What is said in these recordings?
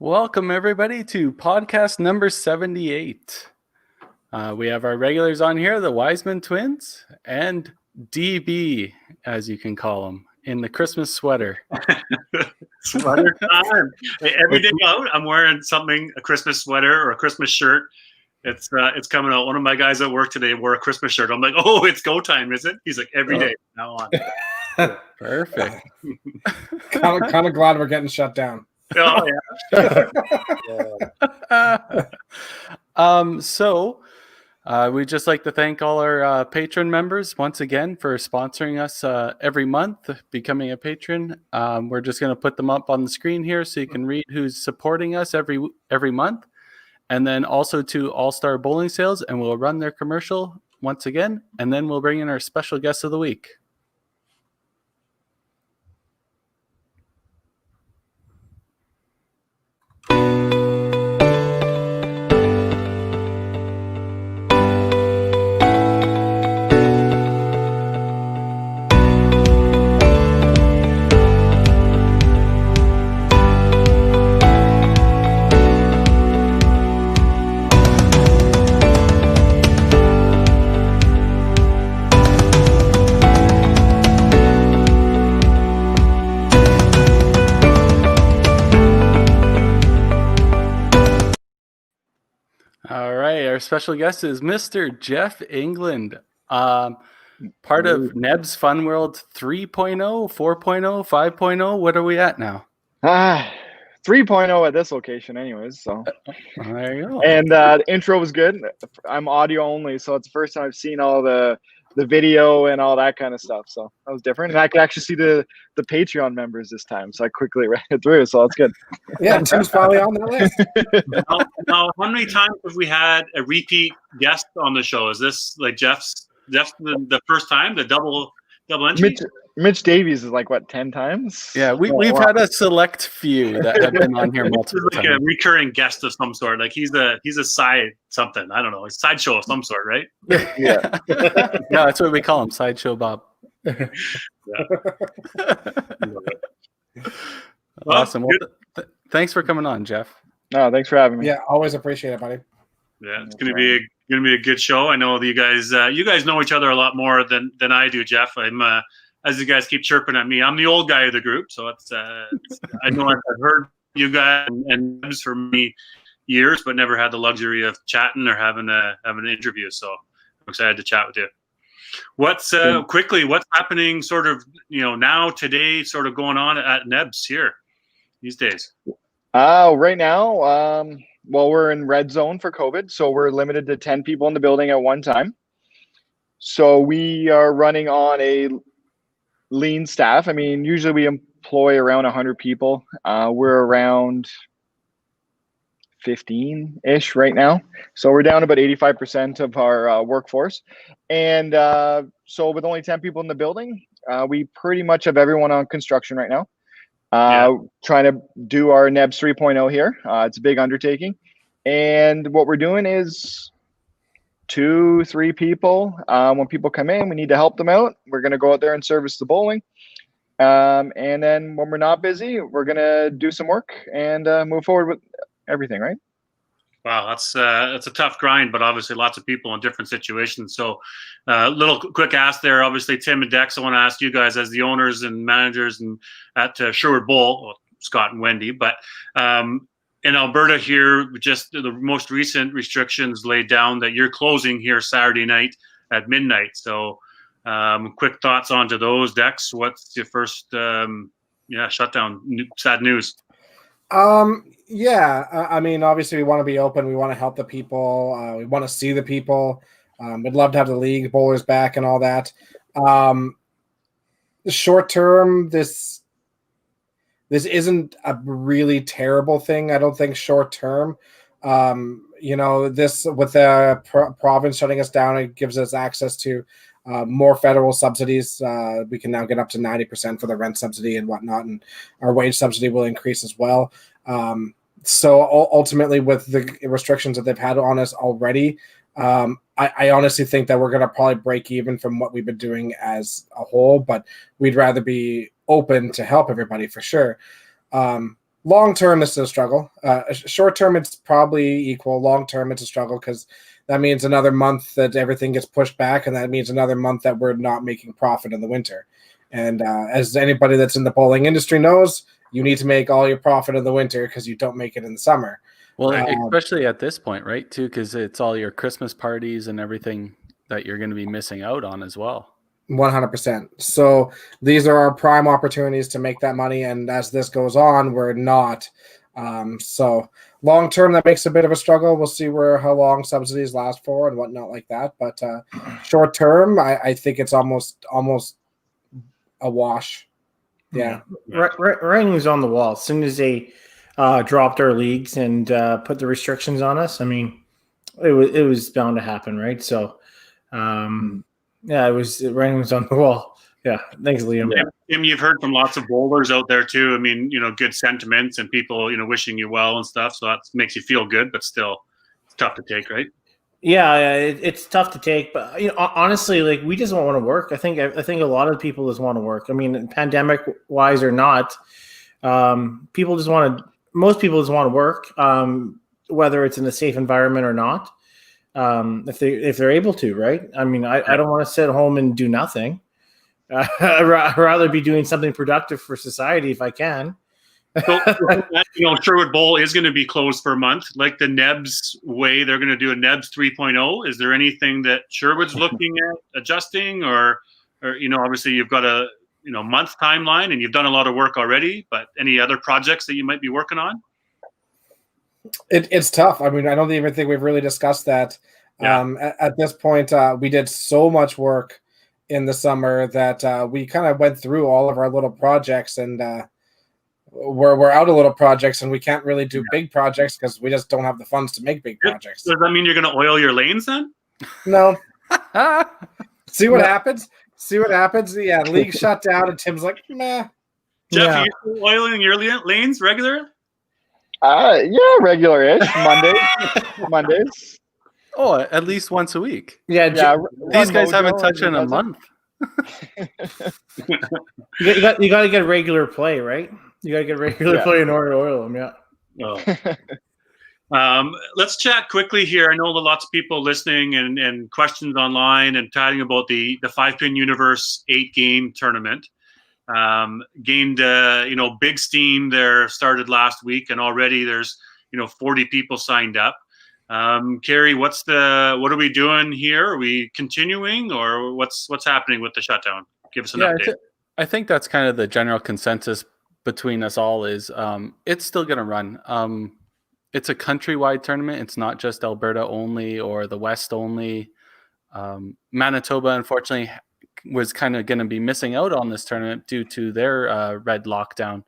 Welcome, everybody, to podcast number 78. We have our regulars on here, the Wiseman twins, and DB, as you can call them, in the Christmas sweater. Sweater time. Every day out, I'm wearing something, a Christmas sweater or a Christmas shirt. It's coming out. One of my guys at work today wore a Christmas shirt. I'm like, oh, it's go time, is it? He's like, every day from now on. Perfect. kind of glad we're getting shut down. Oh, yeah. So we'd just like to thank all our patron members once again for sponsoring us every month, becoming a patron. We're just going to put them up on the screen here so you can read who's supporting us every month. And then also to All-Star Bowling Sales, and we'll run their commercial once again, and then we'll bring in our special guest of the week. All right, our special guest is Mr. Jeff England, part of Neb's Fun World 3.0, 4.0, 5.0. What are we at now? 3.0 at this location anyways, so there you go. And the intro was good. I'm audio only, so it's the first time I've seen all the video and all that kind of stuff, so that was different. And I could actually see the Patreon members this time, so I quickly read it through, so that's good. Yeah, Tim's probably on that list. Now, how many times have we had a repeat guest on the show? Is this like Jeff's the first time, the double entry? Mitch Davies is like, what, 10 times? Yeah, we've had a select few that have been on here multiple like times. A recurring guest of some sort. Like he's a side something. I don't know, a sideshow of some sort, right? Yeah. No, that's what we call him, Sideshow Bob. Awesome. Well, thanks for coming on, Jeff. No, thanks for having me. Yeah, always appreciate it, buddy. Yeah, it's gonna be a good show. I know that you guys know each other a lot more than I do, Jeff. I'm as you guys keep chirping at me, I'm the old guy of the group, so it's I know I've heard you guys and for many years, but never had the luxury of chatting or having an interview. So I'm excited to chat with you. What's happening sort of, now today, sort of going on at Nebs here these days? Right now, well, we're in red zone for COVID, so we're limited to 10 people in the building at one time. So we are running on a lean staff. I mean, usually we employ around 100 people. We're around 15-ish right now. So we're down about 85% of our workforce. And so with only 10 people in the building, we pretty much have everyone on construction right now. Trying to do our NEBS 3.0 here. It's a big undertaking. And what we're doing is 2-3 people. When people come in, we need to help them out. We're going to go out there and service the bowling. And then when we're not busy, we're going to do some work and move forward with everything, right? Wow, that's a tough grind, but obviously lots of people in different situations. So little quick ask there. Obviously, Tim and Dex, I want to ask you guys as the owners and managers and at Sherwood Bowl, well, Scott and Wendy, but in Alberta here, just the most recent restrictions laid down that you're closing here Saturday night at midnight. So quick thoughts onto those. Dex, what's your first shutdown? Sad news. Yeah, I mean, obviously we want to be open. We want to help the people. We want to see the people. We'd love to have the league bowlers back and all that. Short term, this isn't a really terrible thing. I don't think short term. This with the province shutting us down, it gives us access to more federal subsidies. We can now get up to 90% for the rent subsidy and whatnot, and our wage subsidy will increase as well. So ultimately, with the restrictions that they've had on us already, I honestly think that we're going to probably break even from what we've been doing as a whole, but we'd rather be open to help everybody for sure. Long term, this is a struggle. Short term, it's probably equal. Long term, it's a struggle because that means another month that everything gets pushed back, and that means another month that we're not making profit in the winter. And as anybody that's in the bowling industry knows, you need to make all your profit in the winter because you don't make it in the summer. Well, especially at this point, right? Too, because it's all your Christmas parties and everything that you're going to be missing out on as well. 100%. So these are our prime opportunities to make that money, and as this goes on, we're not. So long term, that makes a bit of a struggle. We'll see how long subsidies last for and whatnot like that. But short term, I think it's almost a wash. Yeah. Writing's on the wall. As soon as they dropped our leagues and put the restrictions on us, I mean, it was bound to happen, right? So. Yeah, writing was on the wall. Yeah, thanks, Liam. Yeah. Tim, you've heard from lots of bowlers out there too. I mean, good sentiments and people, wishing you well and stuff. So that makes you feel good, but still, it's tough to take, right? Yeah, it's tough to take, but honestly, like we just don't want to work. I think a lot of people just want to work. I mean, pandemic wise or not, most people just want to work, whether it's in a safe environment or not. If they're able to, right? I mean, I don't want to sit home and do nothing. I'd rather be doing something productive for society if I can. So, Sherwood Bowl is going to be closed for a month, like the Nebs way. They're going to do a Nebs 3.0. Is there anything that Sherwood's looking at adjusting, or obviously you've got a month timeline and you've done a lot of work already, but any other projects that you might be working on? It's tough. I mean, I don't even think we've really discussed that. Yeah. At this point, we did so much work in the summer that we kind of went through all of our little projects, and we're out of little projects, and we can't really do big projects because we just don't have the funds to make big projects. Does that mean you're going to oil your lanes then? No. See what happens. Yeah, the league shut down, and Tim's like, meh. Jeff, are you still oiling your lanes regular? Yeah, regular-ish. Mondays. Oh, at least once a week. Yeah. These guys haven't touched in a month. You got to get regular play, right? You got to get regular play in order to oil them. Yeah. Oh. Let's chat quickly here. I know that lots of people listening and questions online and chatting about the 5-Pin Universe 8-game tournament. Gained big steam there, started last week, and already there's 40 people signed up. Carrie, what are we doing here? Are we continuing, or what's happening with the shutdown? Give us an update. I think that's kind of the general consensus between us all is it's still going to run. It's a countrywide tournament. It's not just Alberta only or the West only. Manitoba, unfortunately, was kind of going to be missing out on this tournament due to their red lockdown.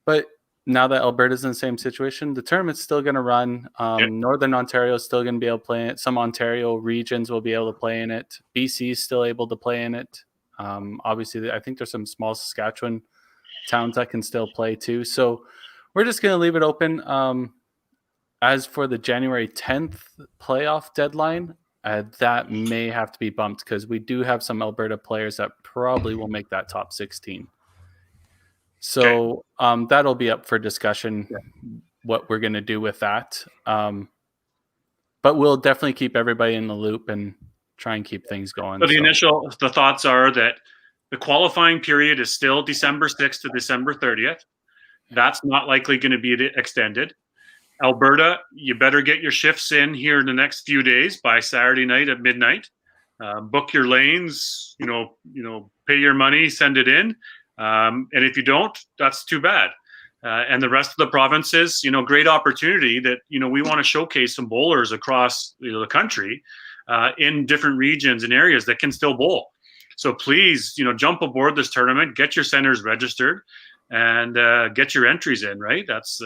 But now that Alberta's in the same situation, the tournament's still going to run. Northern Ontario is still going to be able to play in it. Some Ontario regions will be able to play in it. BC is still able to play in it. Obviously, I think there's some small Saskatchewan towns that can still play too. So we're just going to leave it open. As for the January 10th playoff deadline, that may have to be bumped because we do have some Alberta players that probably will make that top 16. So that'll be up for discussion, what we're going to do with that. But we'll definitely keep everybody in the loop and try and keep things going. So the thoughts are that the qualifying period is still December 6th to December 30th. That's not likely going to be extended. Alberta, you better get your shifts in here in the next few days by Saturday night at midnight. Book your lanes, pay your money, send it in. And if you don't, that's too bad. And the rest of the provinces, great opportunity that, we want to showcase some bowlers across the country in different regions and areas that can still bowl. So please, jump aboard this tournament, get your centers registered, and get your entries in, right? That's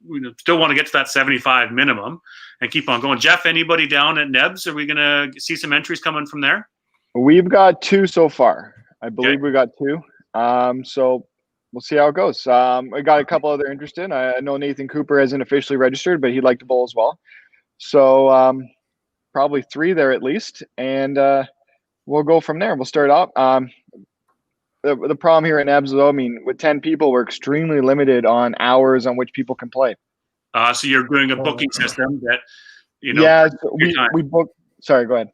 we still want to get to that 75 minimum and keep on going. Jeff, anybody down at Nebs? Are we going to see some entries coming from there? We've got 2 so far. I believe we got 2. So we'll see how it goes. I got a couple other interested. I know Nathan Cooper hasn't officially registered, but he'd like to bowl as well. So probably 3 there at least. And we'll go from there. We'll start out. the problem here in Ebs, though, I mean, with 10 people, we're extremely limited on hours on which people can play. So you're doing a booking system that, Yeah, so we book. Sorry, go ahead.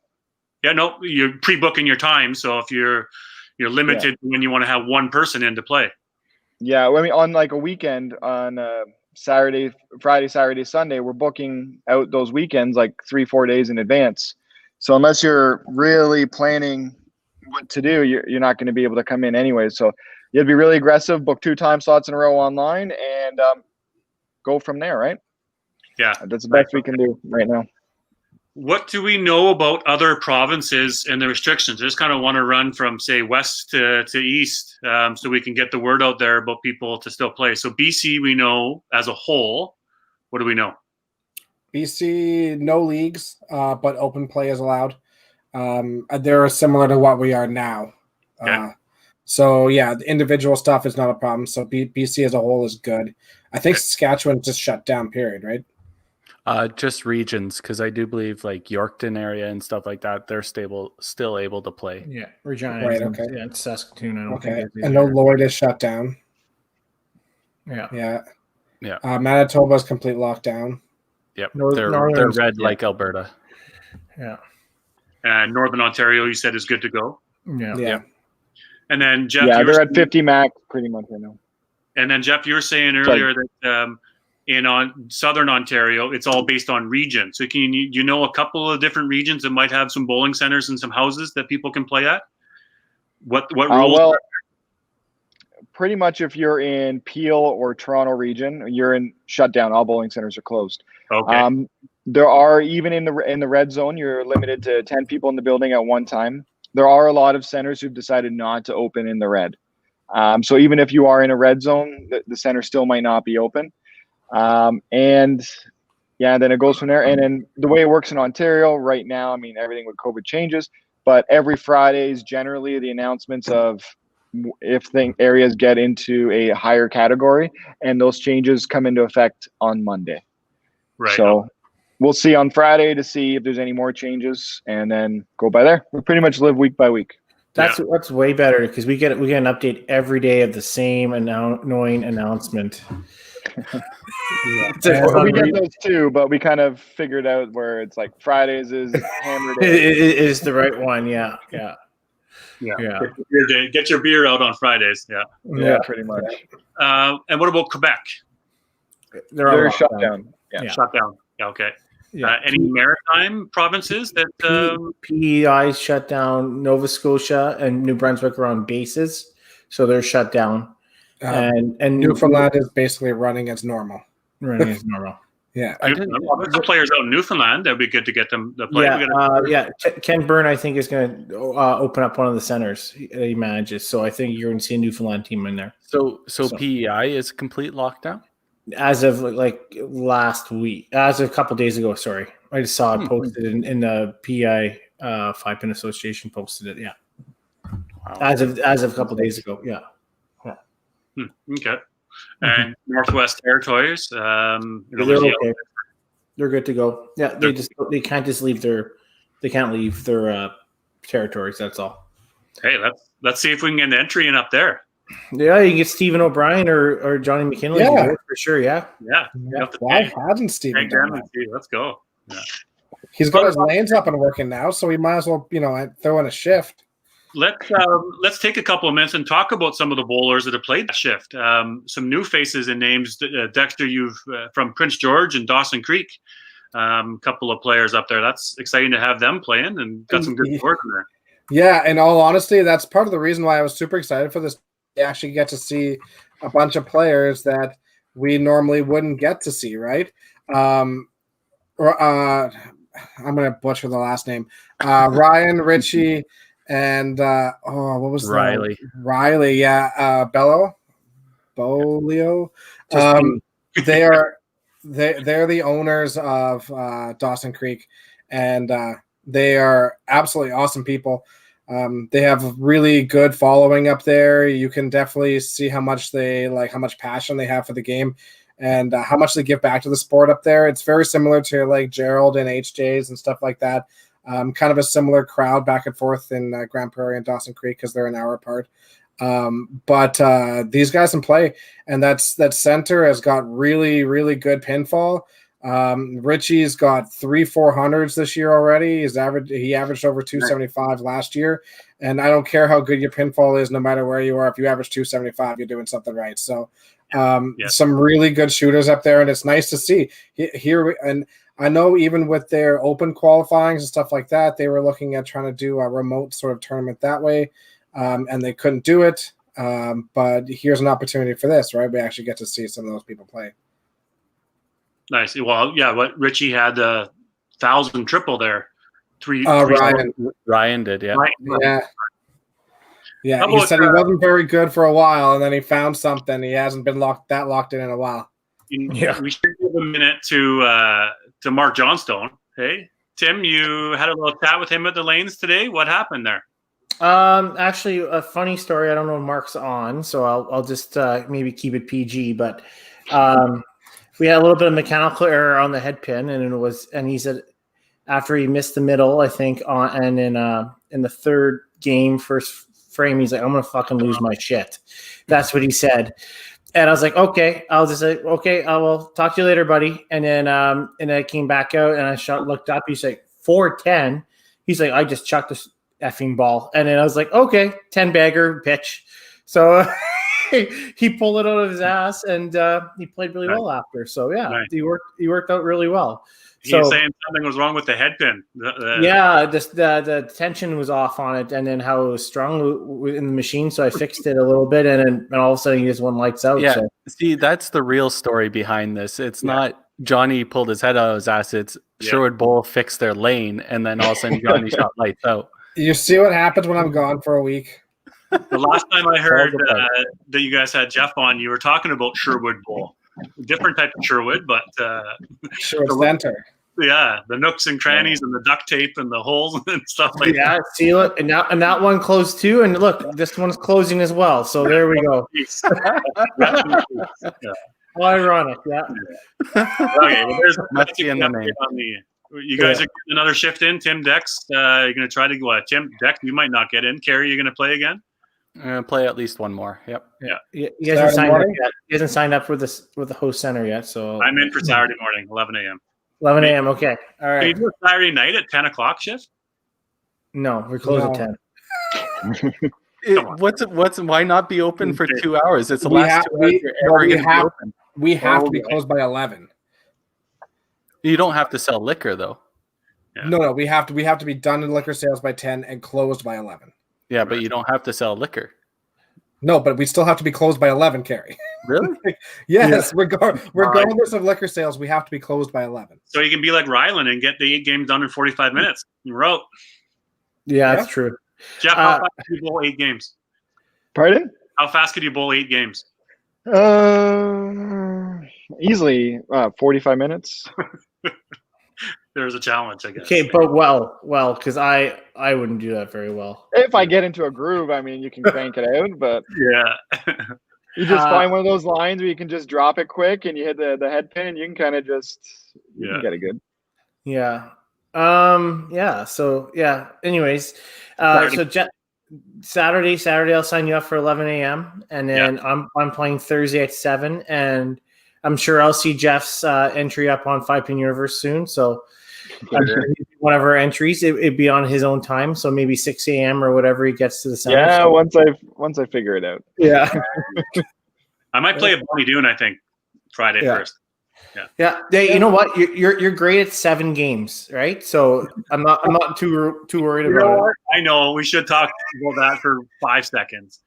Yeah, no, you're pre-booking your time. So if you're limited when you want to have one person in to play. Yeah, I mean, on like a weekend, on Friday, Saturday, Sunday, we're booking out those weekends like 3-4 days in advance. So unless you're really planning what to do, you're not going to be able to come in anyway. So you have to be really aggressive, book 2 time slots in a row online, and go from there, right? Yeah. That's the best we can do right now. What do we know about other provinces and the restrictions? I just kind of want to run from, say, west to east, so we can get the word out there about people to still play. So BC, we know as a whole. What do we know? BC, no leagues, but open play is allowed. They're similar to what we are now. Okay. So, yeah, the individual stuff is not a problem. So BC as a whole is good. I think Saskatchewan just shut down, period, right? Just regions, because I do believe like Yorkton area and stuff like that, they're still able to play. Yeah, Regina. Right, okay. Yeah, it's Saskatoon. I don't Okay. think I know Lloyd is shut down. Yeah. Yeah. Manitoba's complete lockdown. Yep. Northern They're red like Alberta. Yeah. And Northern Ontario, you said, is good to go. Yeah. And then Jeff, Yeah, they're at 50 max pretty much right now. And then Jeff, you were saying earlier that in Southern Ontario, it's all based on region. So you know a couple of different regions that might have some bowling centers and some houses that people can play at? What rules? Well, pretty much if you're in Peel or Toronto region, you're in shutdown. All bowling centers are closed. Okay. There are, even in the red zone, you're limited to 10 people in the building at one time. There are a lot of centers who've decided not to open in the red. So even if you are in a red zone, the center still might not be open. And yeah, then it goes from there. And then the way it works in Ontario right now, I mean, everything with COVID changes, but every Friday is generally the announcements of if areas get into a higher category, and those changes come into effect on Monday. Right. So we'll see on Friday to see if there's any more changes, and then go by there. We pretty much live week by week. That's way better, because we get an update every day of the same annoying announcement. We get those too, but we kind of figured out where it's like Fridays is hammered. It is the right one. Yeah. Get your beer out on Fridays. Yeah, pretty much. And what about Quebec? They're shut down. Yeah. Shut down. Yeah, okay. Yeah. Any maritime provinces that PEI shut down? Nova Scotia and New Brunswick are on bases, so they're shut down. And Newfoundland is basically running as normal. Running as normal. Yeah. there's some players out in Newfoundland. That'd be good to get them to play. Ken Byrne, I think, is going to open up one of the centers he manages. So I think you're going to see a Newfoundland team in there. So PEI is complete lockdown? As of like last week, as of a couple days ago. Sorry, I just saw it posted in the PEI 5-Pin Association posted it. Yeah, wow. As of a couple days ago. Yeah. Okay. And Northwest Territories, they're okay. They're good to go. Yeah, they can't leave their territories. That's all. Hey, let's see if we can get an entry in up there. Yeah, you can get Stephen O'Brien or Johnny McKinley. Yeah, for sure. Yeah. Why hasn't Stephen done that? Let's go. Yeah. He's got his lanes up and working now, so he might as well, throw in a shift. Let's take a couple of minutes and talk about some of the bowlers that have played that shift. Some new faces and names. Dexter, you've from Prince George and Dawson Creek. Couple of players up there. That's exciting to have them playing and got some good work in there. Yeah, in all honesty, that's part of the reason why I was super excited for this. You actually get to see a bunch of players that we normally wouldn't get to see, right? I'm going to butcher the last name. Ryan, Richie, and what was Riley? Riley, yeah. Bolio. They're the owners of Dawson Creek, and they are absolutely awesome people. They have a really good following up there. You can definitely see how much passion they have for the game, and how much they give back to the sport up there. It's very similar to like Gerald and HJ's and stuff like that. Kind of a similar crowd back and forth in Grand Prairie and Dawson Creek because they're an hour apart. But these guys can play, and that center has got really, really good pinfall. Richie's got 3 400s this year already. He averaged over 275 last year, and I don't care how good your pinfall is, no matter where you are. If you average 275, you're doing something right. So, some really good shooters up there, and it's nice to see here. And I know even with their open qualifyings and stuff like that, they were looking at trying to do a remote sort of tournament that way, and they couldn't do it. But here's an opportunity for this, right? We actually get to see some of those people play. Nice. Well, yeah. What Richie had 1,000 triple there. Ryan did, yeah. Yeah. He said he wasn't very good for a while, and then he found something. He hasn't been locked in a while. We should give a minute to Mark Johnstone. Hey, Tim, you had a little chat with him at the lanes today. What happened there? Actually, a funny story. I don't know if Mark's on, so I'll just maybe keep it PG. But we had a little bit of mechanical error on the head pin, and he said after he missed the middle, I think, in the third game, first frame, he's like, I'm gonna fucking lose my shit. That's what he said. And I was like, okay. I was just like, okay, I will talk to you later, buddy. And then I came back out and I looked up. He's like 410. He's like, I just chucked this effing ball. And then I was like, okay, 10 bagger pitch. So he pulled it out of his ass, and he played really well after. So yeah, he worked out really well. He's saying something was wrong with the head pin. Yeah, the tension was off on it, and then how it was strung in the machine. So I fixed it a little bit, and all of a sudden he just went lights out. Yeah, so. See, that's the real story behind this. It's not Johnny pulled his head out of his ass. It's Sherwood Bowl fixed their lane, and then all of a sudden Johnny shot lights out. You see what happens when I'm gone for a week. The last time I heard that you guys had Jeff on, you were talking about Sherwood Bowl. Different type of Sherwood, but Sherwood Center. Yeah, the nooks and crannies and the duct tape and the holes and stuff like that. Yeah, see, look, and that one closed too, and look, this one's closing as well. So there we go. How ironic, yeah. Okay, well, there's Must be in the name. You guys are getting another shift in. Tim Dex, you're going to try to go. Tim Dex, you might not get in. Kerry, you're going to play again. I'm going to play at least one more. Yep. Yeah. He hasn't signed up yet. He hasn't signed up with the host center yet. So I'm in for Saturday morning, 11 a.m. 11 a.m. Okay. All right. Can you do a Saturday night at 10 o'clock shift? No, we're closed at 10. Why not be open for 2 hours? It's the last 2 hours you're ever going to be open. We have to be closed by 11. You don't have to sell liquor though. Yeah. No, we have to be done in liquor sales by 10 and closed by 11. Yeah, but you don't have to sell liquor. No, but we still have to be closed by 11, Kerry. Really? Yes, regardless of liquor sales, we have to be closed by 11. So you can be like Ryland and get the 8 games done in 45 minutes. You're out. Yeah, that's true. Jeff, how fast could you bowl 8 games? Pardon? How fast could you bowl 8 games? Easily 45 minutes. There's a challenge, I guess. Okay, but well, because I wouldn't do that very well. If I get into a groove, I mean, you can crank it out, but yeah. You just find one of those lines where you can just drop it quick and you hit the head pin and you can kind of just get it good. Yeah. Yeah. So yeah. Anyways, so Saturday I'll sign you up for 11 a.m. and then I'm playing Thursday at 7, and I'm sure I'll see Jeff's entry up on 5-Pin Universe soon. So I'm sure one of our entries, it'd be on his own time. So maybe 6 a.m. or whatever he gets to the center. Yeah, so. once I figure it out. Yeah. I might play a Bonnie Doon, I think, Friday first. Yeah. You know what? You're great at 7 games, right? So I'm not too worried about it. I know we should talk about that for 5 seconds.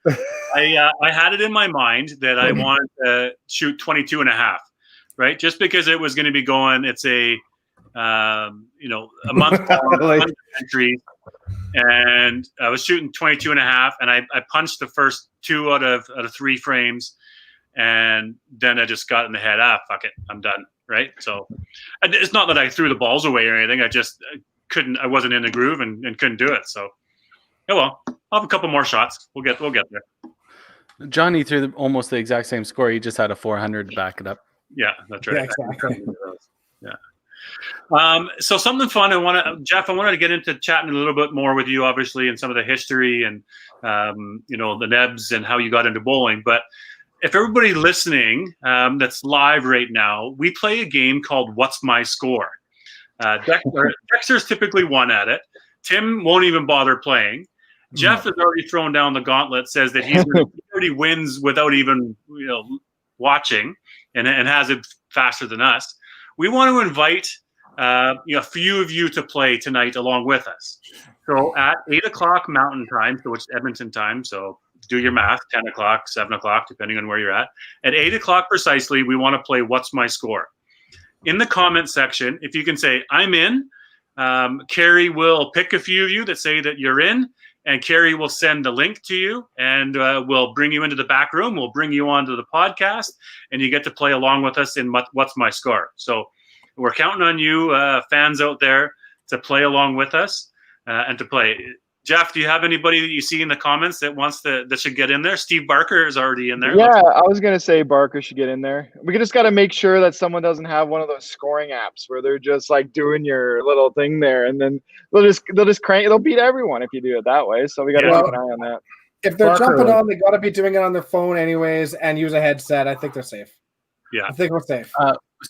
I had it in my mind that I wanted to shoot 22.5, right? Just because it was going to be going. It's a a month long entry, and I was shooting 22.5, and I punched the first 2 out of 3 frames. And then I just got in the head, fuck it, I'm done, right? So it's not that I threw the balls away or anything. I just I wasn't in the groove and couldn't do it. So, I'll have a couple more shots. We'll get there. Johnny threw almost the exact same score. He just had a 400 to back it up. Yeah, that's right. Yeah, exactly. So something fun. Jeff, I wanted to get into chatting a little bit more with you, obviously, and some of the history and the Nebs and how you got into bowling. But if everybody listening that's live right now, we play a game called What's My Score? Dexter's typically won at it. Tim won't even bother playing. Jeff has already thrown down the gauntlet, says that he already wins without even watching, and has it faster than us. We want to invite a few of you to play tonight along with us. So at 8 o'clock Mountain Time, so it's Edmonton time, so do your math, 10 o'clock, 7 o'clock, depending on where you're at. At 8 o'clock precisely, we want to play What's My Score? In the comment section, if you can say, I'm in, Carrie will pick a few of you that say that you're in, and Carrie will send the link to you, and we'll bring you into the back room. We'll bring you onto the podcast, and you get to play along with us in What's My Score? So we're counting on you, fans out there, to play along with us and to play. Jeff, do you have anybody that you see in the comments that should get in there? Steve Barker is already in there. Yeah, I was gonna say Barker should get in there. We just got to make sure that someone doesn't have one of those scoring apps where they're just like doing your little thing there, and then they'll just crank. They'll beat everyone if you do it that way. So we got to keep an eye on that. If they're jumping on, they got to be doing it on their phone anyways, and use a headset. I think they're safe. Yeah, I think we're safe.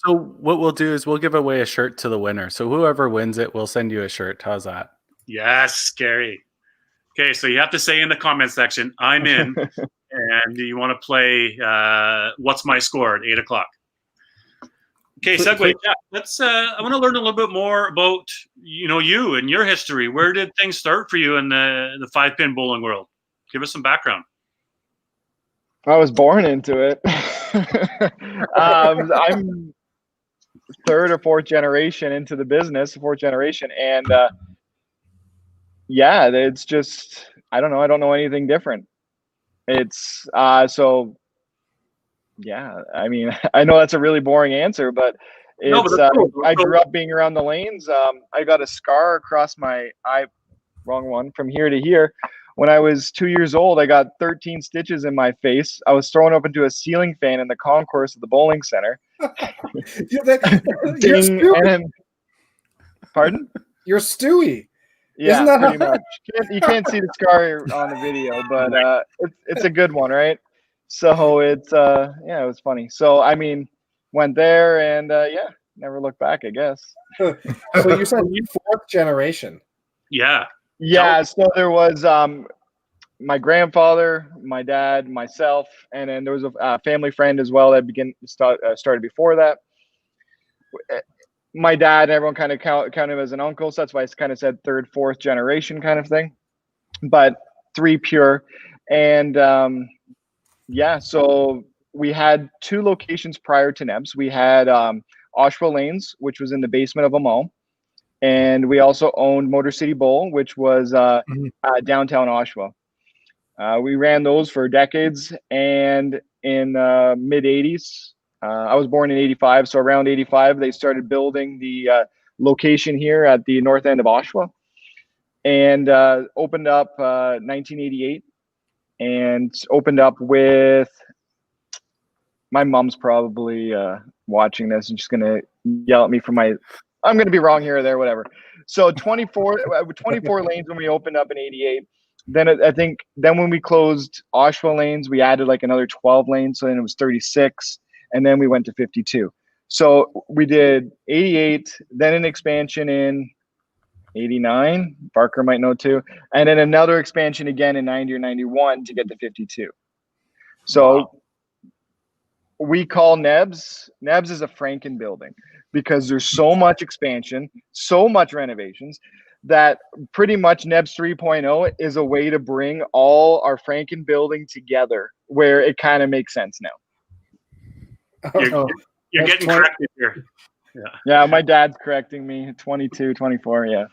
So what we'll do is we'll give away a shirt to the winner. So whoever wins it, we'll send you a shirt. How's that? Yes, Gary. Okay, so you have to say in the comment section, I'm in, and you want to play What's My Score at 8 o'clock. Okay, segue. Yeah, I want to learn a little bit more about you and your history. Where did things start for you in the 5-pin bowling world? Give us some background. I was born into it. I'm third or fourth generation into the business, and yeah, it's just I don't know anything different. It's so yeah. I mean, I know that's a really boring answer, but it's cool. I grew up being around the lanes. I got a scar across my eye, wrong one, from here to here. When I was 2 years old, I got 13 stitches in my face. I was thrown up into a ceiling fan in the concourse of the bowling center. Pardon? You're Stewie. Yeah, pretty much. You can't see the scar on the video, but it's a good one, right? So it's it was funny. So I mean, went there and never looked back, I guess. So you said fourth generation. Yeah. Yeah. So there was my grandfather, my dad, myself, and then there was a family friend as well that started before that. My dad and everyone kind of counted him as an uncle, so that's why I kind of said third, fourth generation kind of thing. But 3 pure, and so we had 2 locations prior to Nebs. We had Oshawa Lanes, which was in the basement of a mall, and we also owned Motor City Bowl, which was downtown Oshawa. We ran those for decades, and in mid 80s. I was born in 85, so around 85, they started building the location here at the north end of Oshawa, and opened up 1988, and opened up with, my mom's probably watching this and just going to yell at me for I'm going to be wrong here or there, whatever. So 24 lanes when we opened up in 88. Then I think when we closed Oshawa Lanes, we added like another 12 lanes, so then it was 36. And then we went to 52. So we did 88, then an expansion in 89. Barker might know too. And then another expansion again in 90 or 91 to get to 52. So we call Nebs is a Franken building because there's so much expansion, so much renovations that pretty much Nebs 3.0 is a way to bring all our Franken building together where it kind of makes sense now. You're getting corrected here. Yeah, my dad's correcting me. 22, 24, yeah.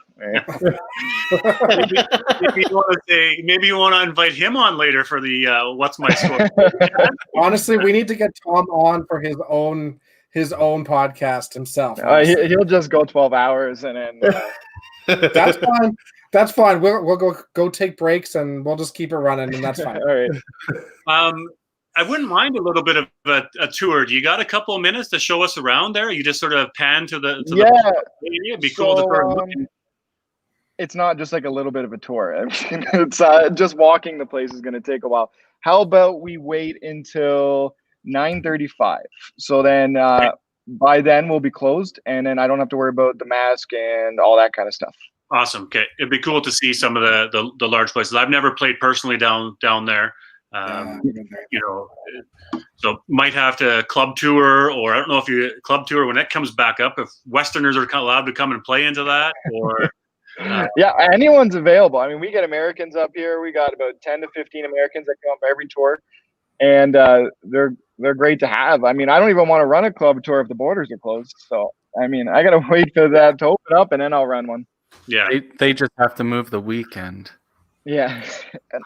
maybe you want to invite him on later for the What's My Score? Honestly, we need to get Tom on for his own podcast himself. He'll just go 12 hours and then that's fine. That's fine. We'll go take breaks and we'll just keep it running, and that's fine. All right. I wouldn't mind a little bit of a tour. Do you got a couple of minutes to show us around there? You just sort of pan to the Yeah. area. It'd be cool to sort of look in. It's not just like a little bit of a tour. I mean, it's just walking the place is going to take a while. How about we wait until 9:35? So then by then we'll be closed, and then I don't have to worry about the mask and all that kind of stuff. Awesome. Okay, it'd be cool to see some of the large places. I've never played personally down there. You know, so might have to club tour, or I don't know if you club tour when it comes back up. If Westerners are allowed to come and play into that, or yeah, anyone's available. I mean, we get Americans up here. We got about 10 to 15 Americans that come up every tour, and they're great to have. I mean, I don't even want to run a club tour if the borders are closed. So I mean, I gotta wait for that to open up, and then I'll run one. Yeah, they just have to move the weekend. Yeah,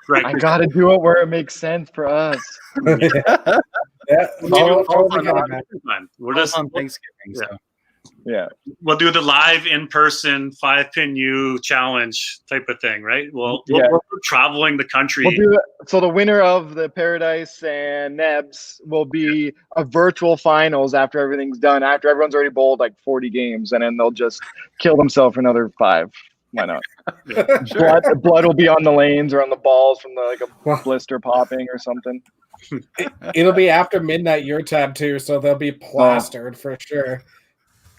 right. I gotta do it where it makes sense for us. Yeah, We're just on Thanksgiving. Yeah. So. Yeah, we'll do the live in-person 5-pin U challenge type of thing, right? We're traveling the country. We'll do it. So the winner of the Paradise and Nebs will be a virtual finals after everything's done. After everyone's already bowled like 40 games, and then they'll just kill themselves for another 5. Why not? Sure. Blood will be on the lanes or on the balls from a blister popping or something. It'll be after midnight your time too, so they'll be plastered for sure.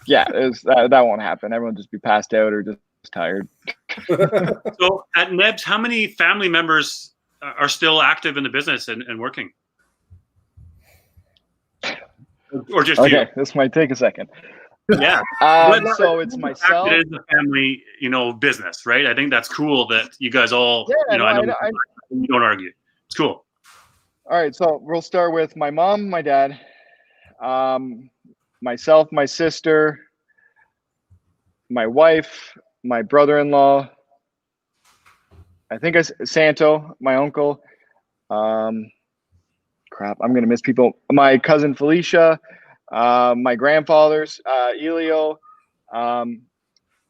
Yeah, that won't happen. Everyone will just be passed out or just tired. So at Nebs, how many family members are still active in the business and working? Or just okay, you? This might take a second. Yeah. So it's myself. It is a family, business, right? I think that's cool that you guys all, you don't argue. It's cool. All right, so we'll start with my mom, my dad, myself, my sister, my wife, my brother-in-law, I think Santo, my uncle. Crap, I'm gonna miss people. My cousin Felicia, my grandfathers, Elio.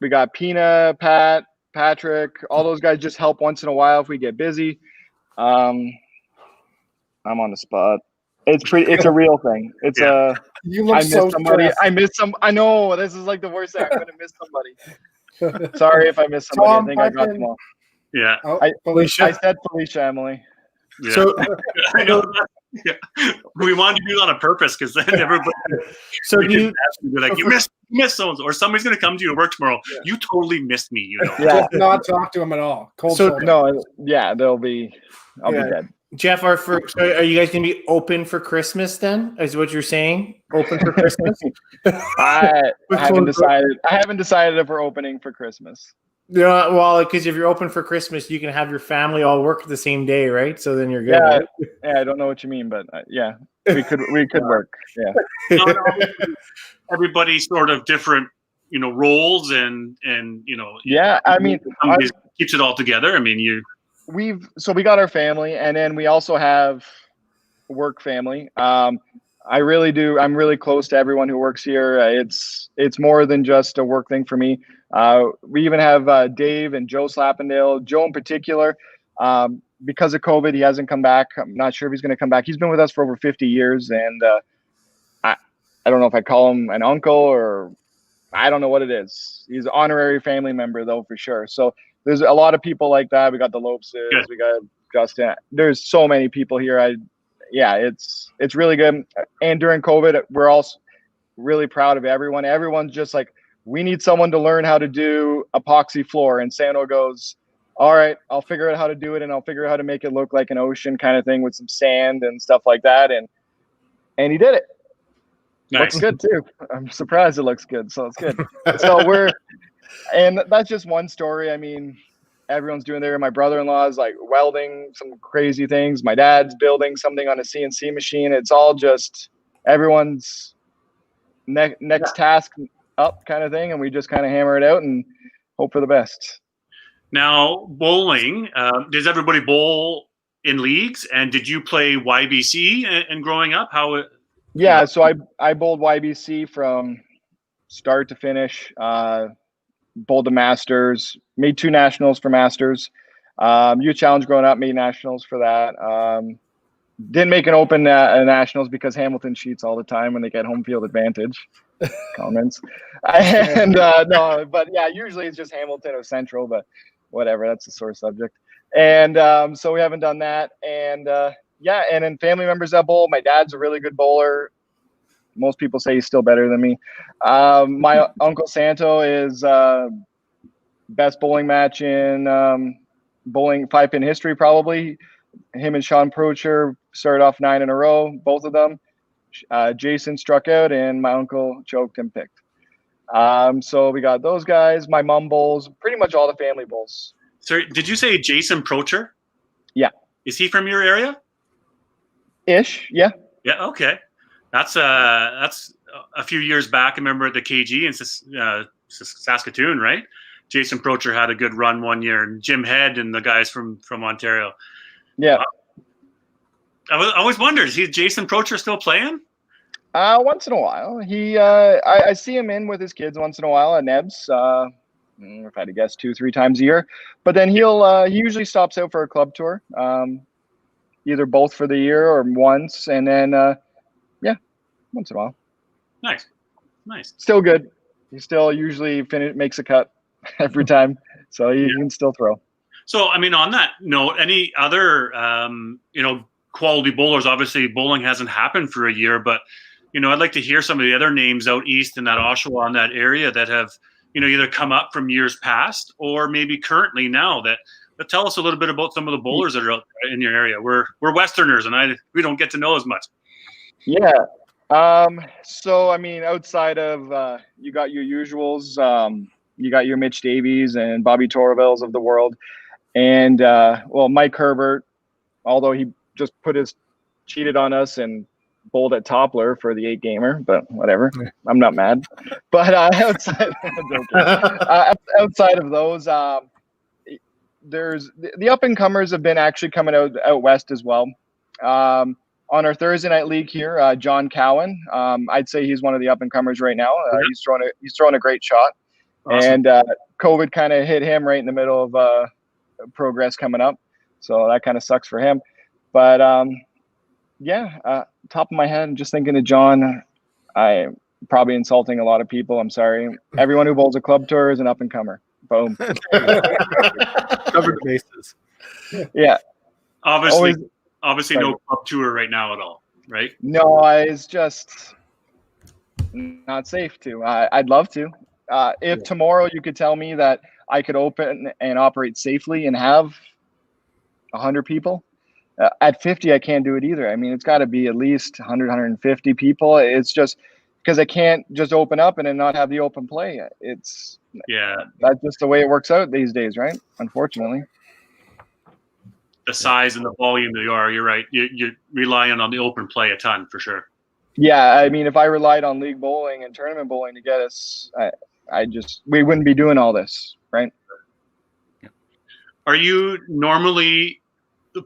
We got Pina, Pat, Patrick. All those guys just help once in a while if we get busy. I'm on the spot. It's a real thing. It's You look so somebody. stressed. I miss some. I know this is like the worst thing. I'm gonna miss somebody. Sorry if I miss somebody. Tom, I think I got them all. Yeah. Felicia. I said Felicia, Emily. Yeah. So, I know. Yeah. We wanted to do it on purpose because then everybody. so be like, you missed so or somebody's gonna come to you to work tomorrow. Yeah. You totally missed me. Yeah. Just not talk to him at all. Cold So- shoulder. No. Yeah. I'll be dead. Jeff, are you guys going to be open for Christmas then? Is what you're saying? Open for Christmas? I haven't decided. I haven't decided if we're opening for Christmas. Yeah, well, because if you're open for Christmas, you can have your family all work the same day, right? So then you're good. Yeah, right? yeah. I don't know what you mean, but yeah, we could work. Yeah. No, everybody sort of different, roles and Yeah. I mean, somebody keeps it all together. I mean, we got our family, and then we also have work family. I really do. I'm really close to everyone who works here. It's more than just a work thing for me. We even have Dave and Joe Slappendale. Joe in particular, because of COVID, he hasn't come back. I'm not sure if he's going to come back. He's been with us for over 50 years, and I don't know if I call him an uncle or I don't know what it is. He's an honorary family member, though, for sure. So there's a lot of people like that. We got the Lopeses, we got Justin. There's so many people here. It's really good. And during COVID, we're also really proud of everyone. Everyone's just like, we need someone to learn how to do epoxy floor. And Sano goes, all right, I'll figure out how to do it, and I'll figure out how to make it look like an ocean kind of thing with some sand and stuff like that. And he did it. nice. Looks good too. I'm surprised it looks good. So it's good. And that's just one story. I mean, everyone's doing there. My brother-in-law is like welding some crazy things. My dad's building something on a CNC machine. It's all just everyone's next task up kind of thing. And we just kind of hammer it out and hope for the best. Now, bowling, does everybody bowl in leagues? And did you play YBC and growing up? Yeah, so I bowled YBC from start to finish. Bowled the Masters, made 2 nationals for Masters. Youth Challenge growing up, made nationals for that. Didn't make an open nationals because Hamilton cheats all the time when they get home field advantage. Comments. And no, but yeah, usually it's just Hamilton or Central, but whatever, that's a sore subject. And so we haven't done that. And yeah, and then family members that bowl. My dad's a really good bowler. Most people say he's still better than me. My Uncle Santo is best bowling match in bowling 5-pin history, probably. Him and Sean Procher started off 9 in a row, both of them. Jason struck out, and my uncle choked and picked. So we got those guys. My mom bowls, pretty much all the family bowls. Sorry, did you say Jason Procher? Yeah. Is he from your area? Ish, yeah. Yeah, okay. That's a few years back. I remember at the KG in Saskatoon, right? Jason Procher had a good run one year, and Jim Head and the guys from Ontario. Yeah. I always wondered, is Jason Procher still playing? Once in a while. He I see him in with his kids once in a while at Nebs. If I had to guess 2-3 times a year. But then he usually stops out for a club tour. Either both for the year or once, and then yeah, once in a while. Nice. Still good. He still usually makes a cut every time, so he can still throw. So, I mean, on that note, any other quality bowlers? Obviously, bowling hasn't happened for a year, but I'd like to hear some of the other names out east in that Oshawa, in that area, that have either come up from years past or maybe currently now that tell us a little bit about some of the bowlers that are out there in your area. We're Westerners, and we don't get to know as much. Yeah. So I mean, outside of you got your usuals, you got your Mitch Davies and Bobby Torvilles of the world, and Mike Herbert, although he just cheated on us and bowled at Toppler for the 8-gamer, but whatever, I'm not mad. But outside of those, there's the up and comers have been actually coming out west as well. On our Thursday night league here, John Cowan, I'd say he's one of the up and comers right now. He's throwing a great shot. Awesome. And COVID kind of hit him right in the middle of progress coming up, so that kind of sucks for him. But top of my head, I'm just thinking of John. I'm probably insulting a lot of people. I'm sorry. Everyone who bowls a club tour is an up and comer. Boom. Cover the bases. Yeah. Obviously, no club tour right now at all, right? No, it's just not safe to. I'd love to. If tomorrow you could tell me that I could open and operate safely and have 100 people, at 50, I can't do it either. I mean, it's got to be at least 100, 150 people. It's just because I can't just open up and then not have the open play. That's just the way it works out these days, right? Unfortunately. The size and the volume you're right. You're relying on the open play a ton for sure. Yeah, I mean, if I relied on league bowling and tournament bowling to get us, we wouldn't be doing all this, right? Are you normally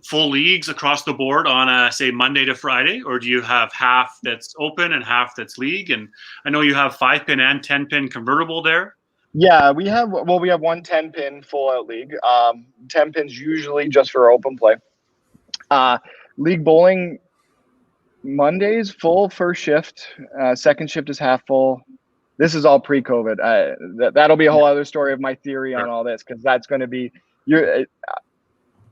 full leagues across the board on a, say, Monday to Friday, or do you have half that's open and half that's league? And I know you have 5-pin and 10-pin convertible there. Yeah, we have one 10-pin full out league. 10 pins usually just for open play. League bowling Mondays full first shift. Second shift is half full. This is all pre-COVID. That'll be a whole other story of my theory on all this, because that's going to be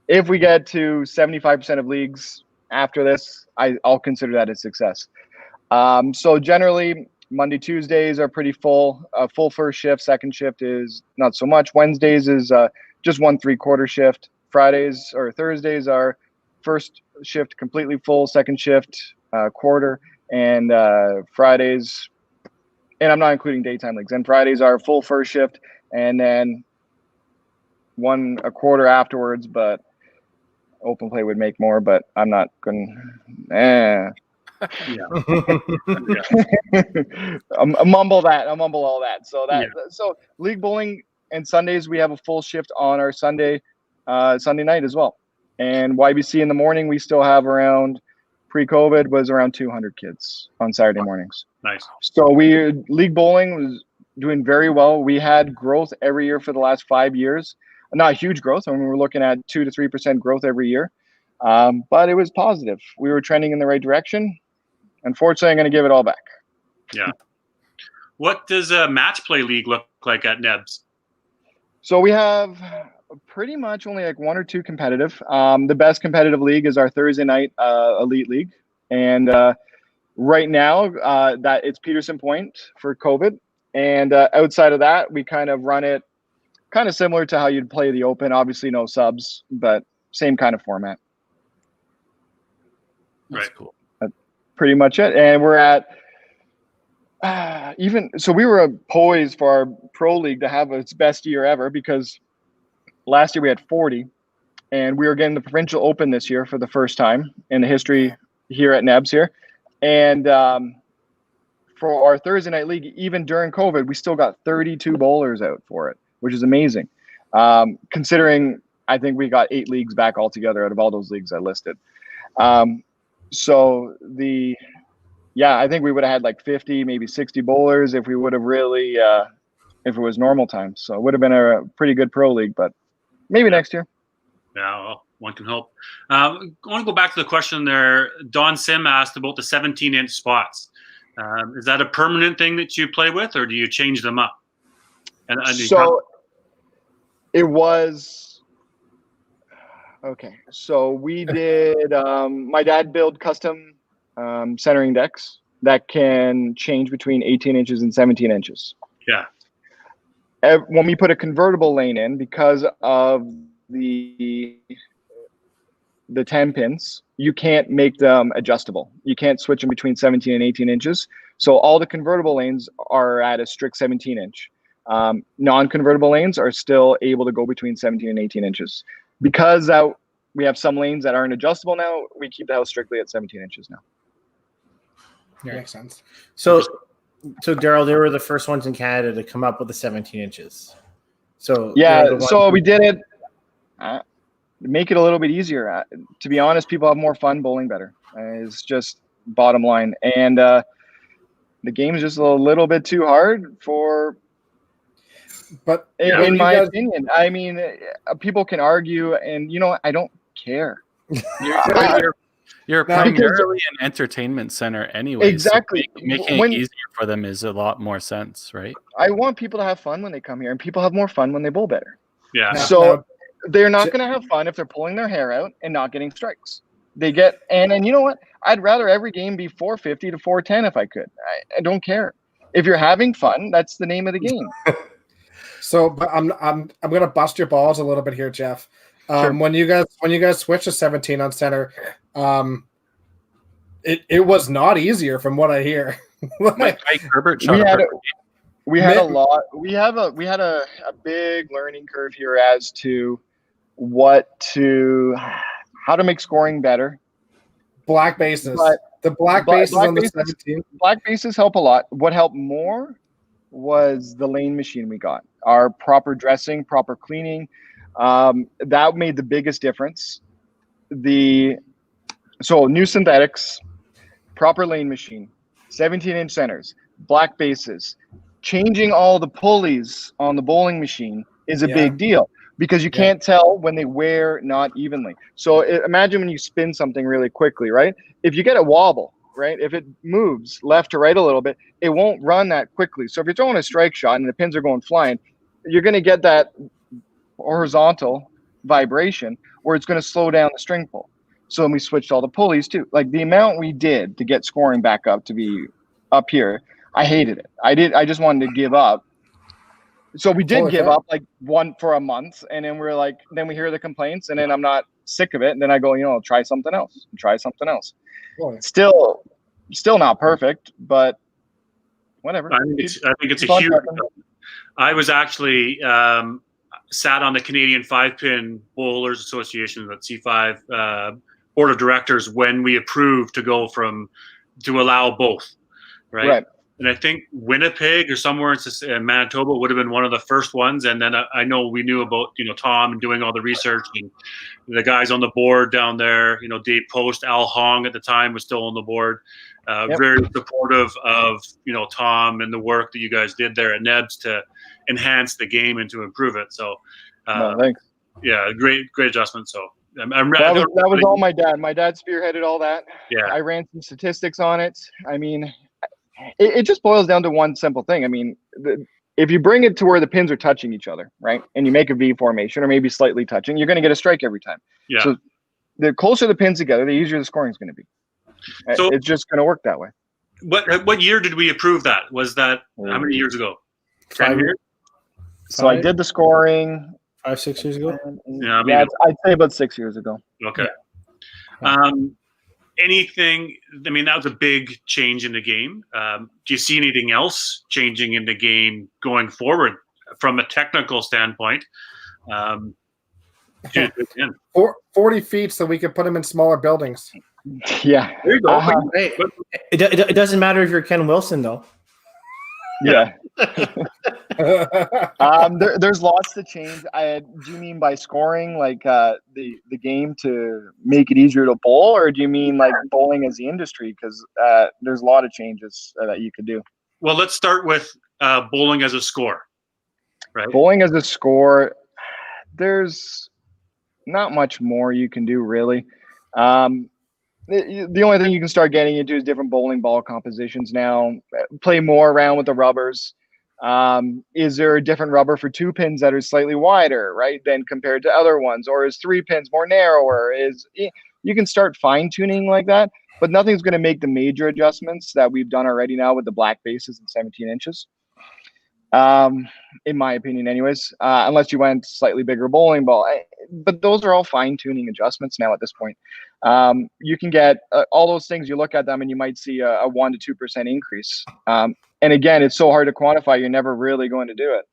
if we get to 75% of leagues after this, I'll consider that a success. So generally, Monday, Tuesdays are pretty full. Full first shift. Second shift is not so much. Wednesdays is just 1 3/4 shift. Fridays or Thursdays are first shift completely full. Second shift quarter. And Fridays, and I'm not including daytime leagues. And Fridays are full first shift, and then 1 1/4 afterwards. But open play would make more. But I'm not going. I'll mumble all that. So league bowling and Sundays, we have a full shift on our Sunday night as well. And YBC in the morning, we still have around, pre-COVID was around 200 kids on Saturday mornings. Nice. So league bowling was doing very well. We had growth every year for the last 5 years. Not huge growth. I mean, we're looking at 2 to 3% growth every year. But it was positive. We were trending in the right direction. Unfortunately, I'm going to give it all back. Yeah. What does a match play league look like at Nebs? So we have pretty much only like one or two competitive. The best competitive league is our Thursday night elite league, and right now that it's Peterson Point for COVID, and outside of that, we kind of run it kind of similar to how you'd play the Open. Obviously, no subs, but same kind of format. That's Right. cool. That's pretty much it, and we're at. We were poised for our pro league to have its best year ever, because last year we had 40, and we were getting the provincial open this year for the first time in the history here at Nebs here. And for our Thursday night league, even during COVID, we still got 32 bowlers out for it, which is amazing. Considering I think we got 8 leagues back altogether out of all those leagues I listed. I think we would have had like 50, maybe 60 bowlers if we would have really, if it was normal time. So it would have been a pretty good pro league, but maybe next year. Yeah, well, one can hope. I want to go back to the question there. Don Sim asked about the 17-inch spots. Is that a permanent thing that you play with, or do you change them up? It was okay. So we did. My dad built custom centering decks that can change between 18 inches and 17 inches. Yeah. When we put a convertible lane in, because of the 10 pins, you can't make them adjustable. You can't switch them between 17 and 18 inches. So all the convertible lanes are at a strict 17 inch. Non-convertible lanes are still able to go between 17 and 18 inches. Because we have some lanes that aren't adjustable now, we keep the house strictly at 17 inches now. Yeah. Makes sense. So Daryl, they were the first ones in Canada to come up with the 17 inches. So yeah, so we did it. Make it a little bit easier. To be honest, people have more fun bowling better. It's just bottom line. And the game is just a little bit too hard for. But in my opinion, I mean, people can argue, and I don't care. You're primarily an entertainment center anyway. Exactly. So making it easier for them is a lot more sense, right? I want people to have fun when they come here, and people have more fun when they bowl better. Yeah. So they're not going to have fun if they're pulling their hair out and not getting strikes. And you know what? I'd rather every game be 450 to 410 if I could. I don't care. If you're having fun, that's the name of the game. So, but I'm gonna bust your balls a little bit here, Jeff. Sure. When you guys switched to 17 on center, it was not easier from what I hear. Mike Herbert shot we had a big learning curve here as to how to make scoring better. Black bases. But the black bases on the 17. Black bases help a lot. What helped more was the lane machine we got. Our proper dressing, proper cleaning. That made the biggest difference. So new synthetics, proper lane machine, 17-inch centers, black bases, changing all the pulleys on the bowling machine is a big deal, because you can't tell when they wear not evenly. So imagine when you spin something really quickly, right? If you get a wobble, right? If it moves left to right a little bit, it won't run that quickly. So if you're throwing a strike shot and the pins are going flying, you're going to get that horizontal vibration where it's going to slow down the string pull. So then we switched all the pulleys too. Like the amount we did to get scoring back up to be up here, I hated it. I just wanted to give up. So we did give up like one for a month, and then we're like, then we hear the complaints, and then I'm not sick of it. And then I go, try something else. Still not perfect, but whatever. I think it's a huge. I was actually sat on the Canadian 5-Pin Bowlers Association, that C5 board of directors, when we approved to allow both, right? And I think Winnipeg or somewhere in Manitoba would have been one of the first ones. And then I know we knew about, Tom and doing all the research, and the guys on the board down there, Dave Post, Al Hong at the time was still on the board. Very supportive of, Tom and the work that you guys did there at Nebs to enhance the game and to improve it. So, thanks. Yeah, great adjustment. So That was all my dad. My dad spearheaded all that. Yeah. I ran some statistics on it. I mean, it just boils down to one simple thing. I mean, if you bring it to where the pins are touching each other, right, and you make a V formation or maybe slightly touching, you're going to get a strike every time. Yeah. So the closer the pins together, the easier the scoring is going to be. So it's just going to work that way. What year did we approve that? Was that how many years ago? 10 years? So I did the scoring 5-6 years ago. Yeah, I'd say about 6 years ago. Okay. Anything? I mean, that was a big change in the game. Do you see anything else changing in the game going forward from a technical standpoint? 40 feet, so we could put them in smaller buildings. Yeah. There you go. Hey, it doesn't matter if you're Ken Wilson, though. Yeah. There's lots to change. Do you mean by scoring, like the game to make it easier to bowl, or do you mean like bowling as the industry? Because there's a lot of changes that you could do. Well, let's start with bowling as a score. Right. Bowling as a score, there's not much more you can do really. The only thing you can start getting into is different bowling ball compositions now. Play more around with the rubbers. Is there a different rubber for 2 pins that are slightly wider, right, than compared to other ones? Or is 3 pins more narrower? You can start fine-tuning like that, but nothing's going to make the major adjustments that we've done already now with the black bases and 17 inches. In my opinion anyways, unless you went slightly bigger bowling ball. But those are all fine-tuning adjustments now at this point. You can get all those things, you look at them and you might see a 1 to 2% increase. And again, it's so hard to quantify, you're never really going to do it,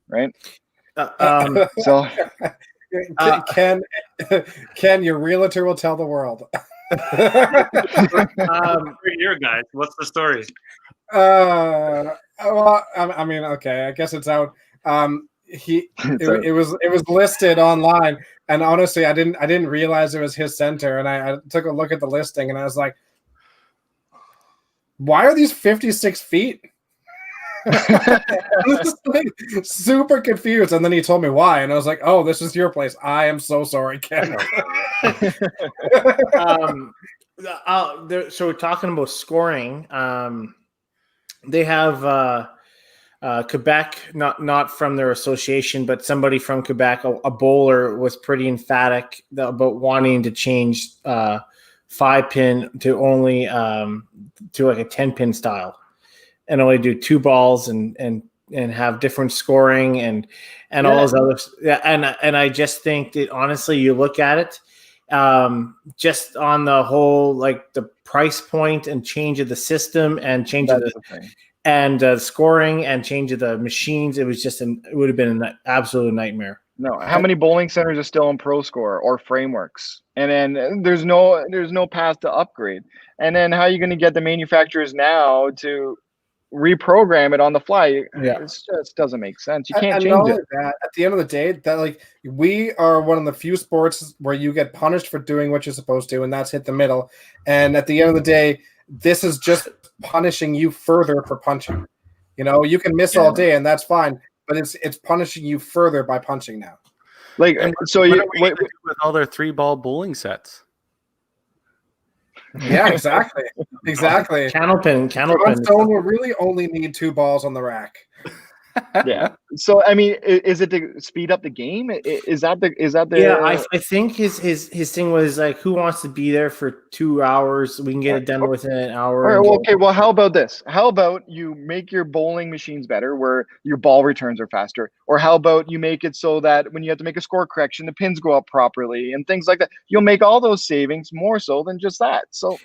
right? So Ken, your realtor will tell the world. Here, guys, what's the story? Well, I mean, okay, I guess it's out. It was listed online, and honestly, I didn't realize it was his center, and I took a look at the listing, and I was like, why are these 56 feet? I was like, super confused, and then he told me why, and I was like, oh, this is your place. I am so sorry, Ken. So we're talking about scoring. They have Quebec, not from their association, but somebody from Quebec, a bowler, was pretty emphatic about wanting to change 5-pin to only to like a 10-pin style, and only do 2 balls and have different scoring and all those others. Yeah, and I just think that honestly, you look at it, just on the whole, like the price point and change of the system and change of the scoring and change of the machines, it would have been an absolute nightmare. No, how many bowling centers are still in Pro Score or frameworks? And then there's no path to upgrade. And then how are you going to get the manufacturers now to reprogram it on the fly? It just doesn't make sense. You can't change it. That, at the end of the day, that like we are one of the few sports where you get punished for doing what you're supposed to, and that's hit the middle. And at the end of the day, this is just punishing you further for punching. You know, you can miss all day, and that's fine, but it's punishing you further by punching now. Like, so what with all their 3-ball bowling sets. Yeah, exactly. Candle pin. Johnstone will really only need 2 balls on the rack. Yeah. So I mean, is it to speed up the game? Is that the? Yeah, I think his thing was like, who wants to be there for 2 hours? We can get it done within an hour. All right, okay. Well, how about this? How about you make your bowling machines better, where your ball returns are faster? Or how about you make it so that when you have to make a score correction, the pins go up properly and things like that? You'll make all those savings more so than just that. So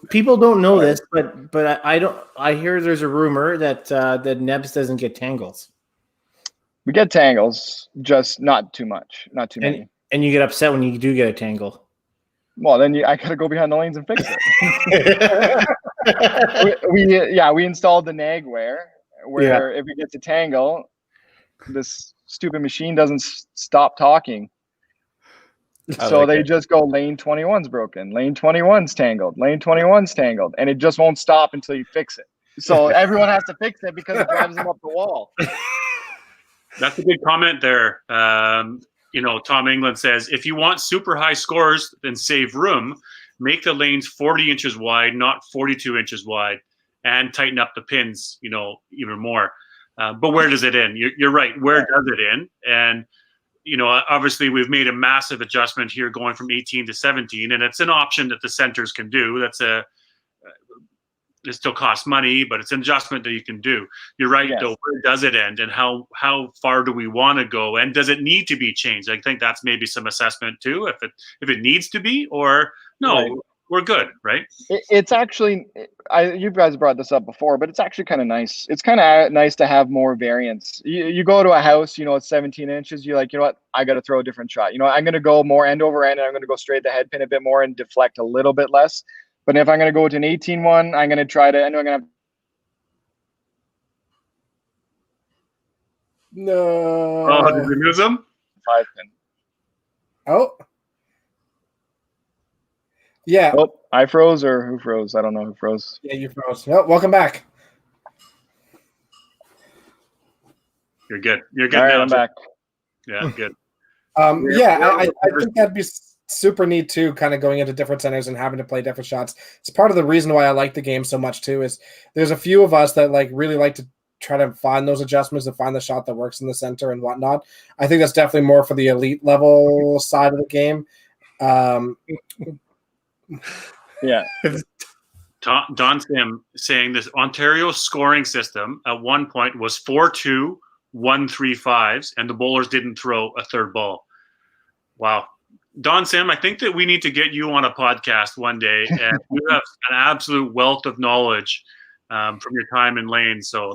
people don't know this, but I don't. I hear there's a rumor that that Nebs doesn't get tangles. We get tangles, just not too much, not too many. And you get upset when you do get a tangle. Well, then I gotta go behind the lanes and fix it. we installed the nagware where if it gets a tangle, this stupid machine doesn't stop talking. So they just go, lane 21's broken, lane 21's tangled, lane 21's tangled, and it just won't stop until you fix it. So everyone has to fix it because it drives them up the wall. That's a good comment there. Tom England says, if you want super high scores and save room, make the lanes 40 inches wide, not 42 inches wide, and tighten up the pins, even more. But where does it end? You're right. Where does it end? And, obviously we've made a massive adjustment here going from 18 to 17, and it's an option that the centers can do. It still costs money, but it's an adjustment that you can do. You're right, Yes. though. Where does it end, and how far do we want to go, and does it need to be changed? I think that's maybe some assessment too, if it needs to be, or no, Right. we're good, right? It's actually, you guys brought this up before, but it's actually kind of nice. It's kind of nice to have more variance. You go to a house, it's 17 inches. You're like, you know what? I got to throw a different shot. I'm going to go more end over end, and I'm going to go straight the head pin a bit more and deflect a little bit less. But if I'm going to go to an 18 one, I'm going to try to, I know I'm going to have. No. Oh, did we lose them? 5 pin. Oh. Yeah. Oh, I froze, or who froze? I don't know who froze. Yeah, you froze. Oh, welcome back. You're good. You're good All right, now. I'm back. Yeah, good. I think that'd be super neat too, kind of going into different centers and having to play different shots. It's part of the reason why I like the game so much too, is there's a few of us that really like to try to find those adjustments and find the shot that works in the center and whatnot. I think that's definitely more for the elite level side of the game. Yeah. Don Sim saying this Ontario scoring system at one point was 4-2, 1-3-5s, and the bowlers didn't throw a third ball. Wow. Don Sim, I think that we need to get you on a podcast one day, and you have an absolute wealth of knowledge from your time in Lane. So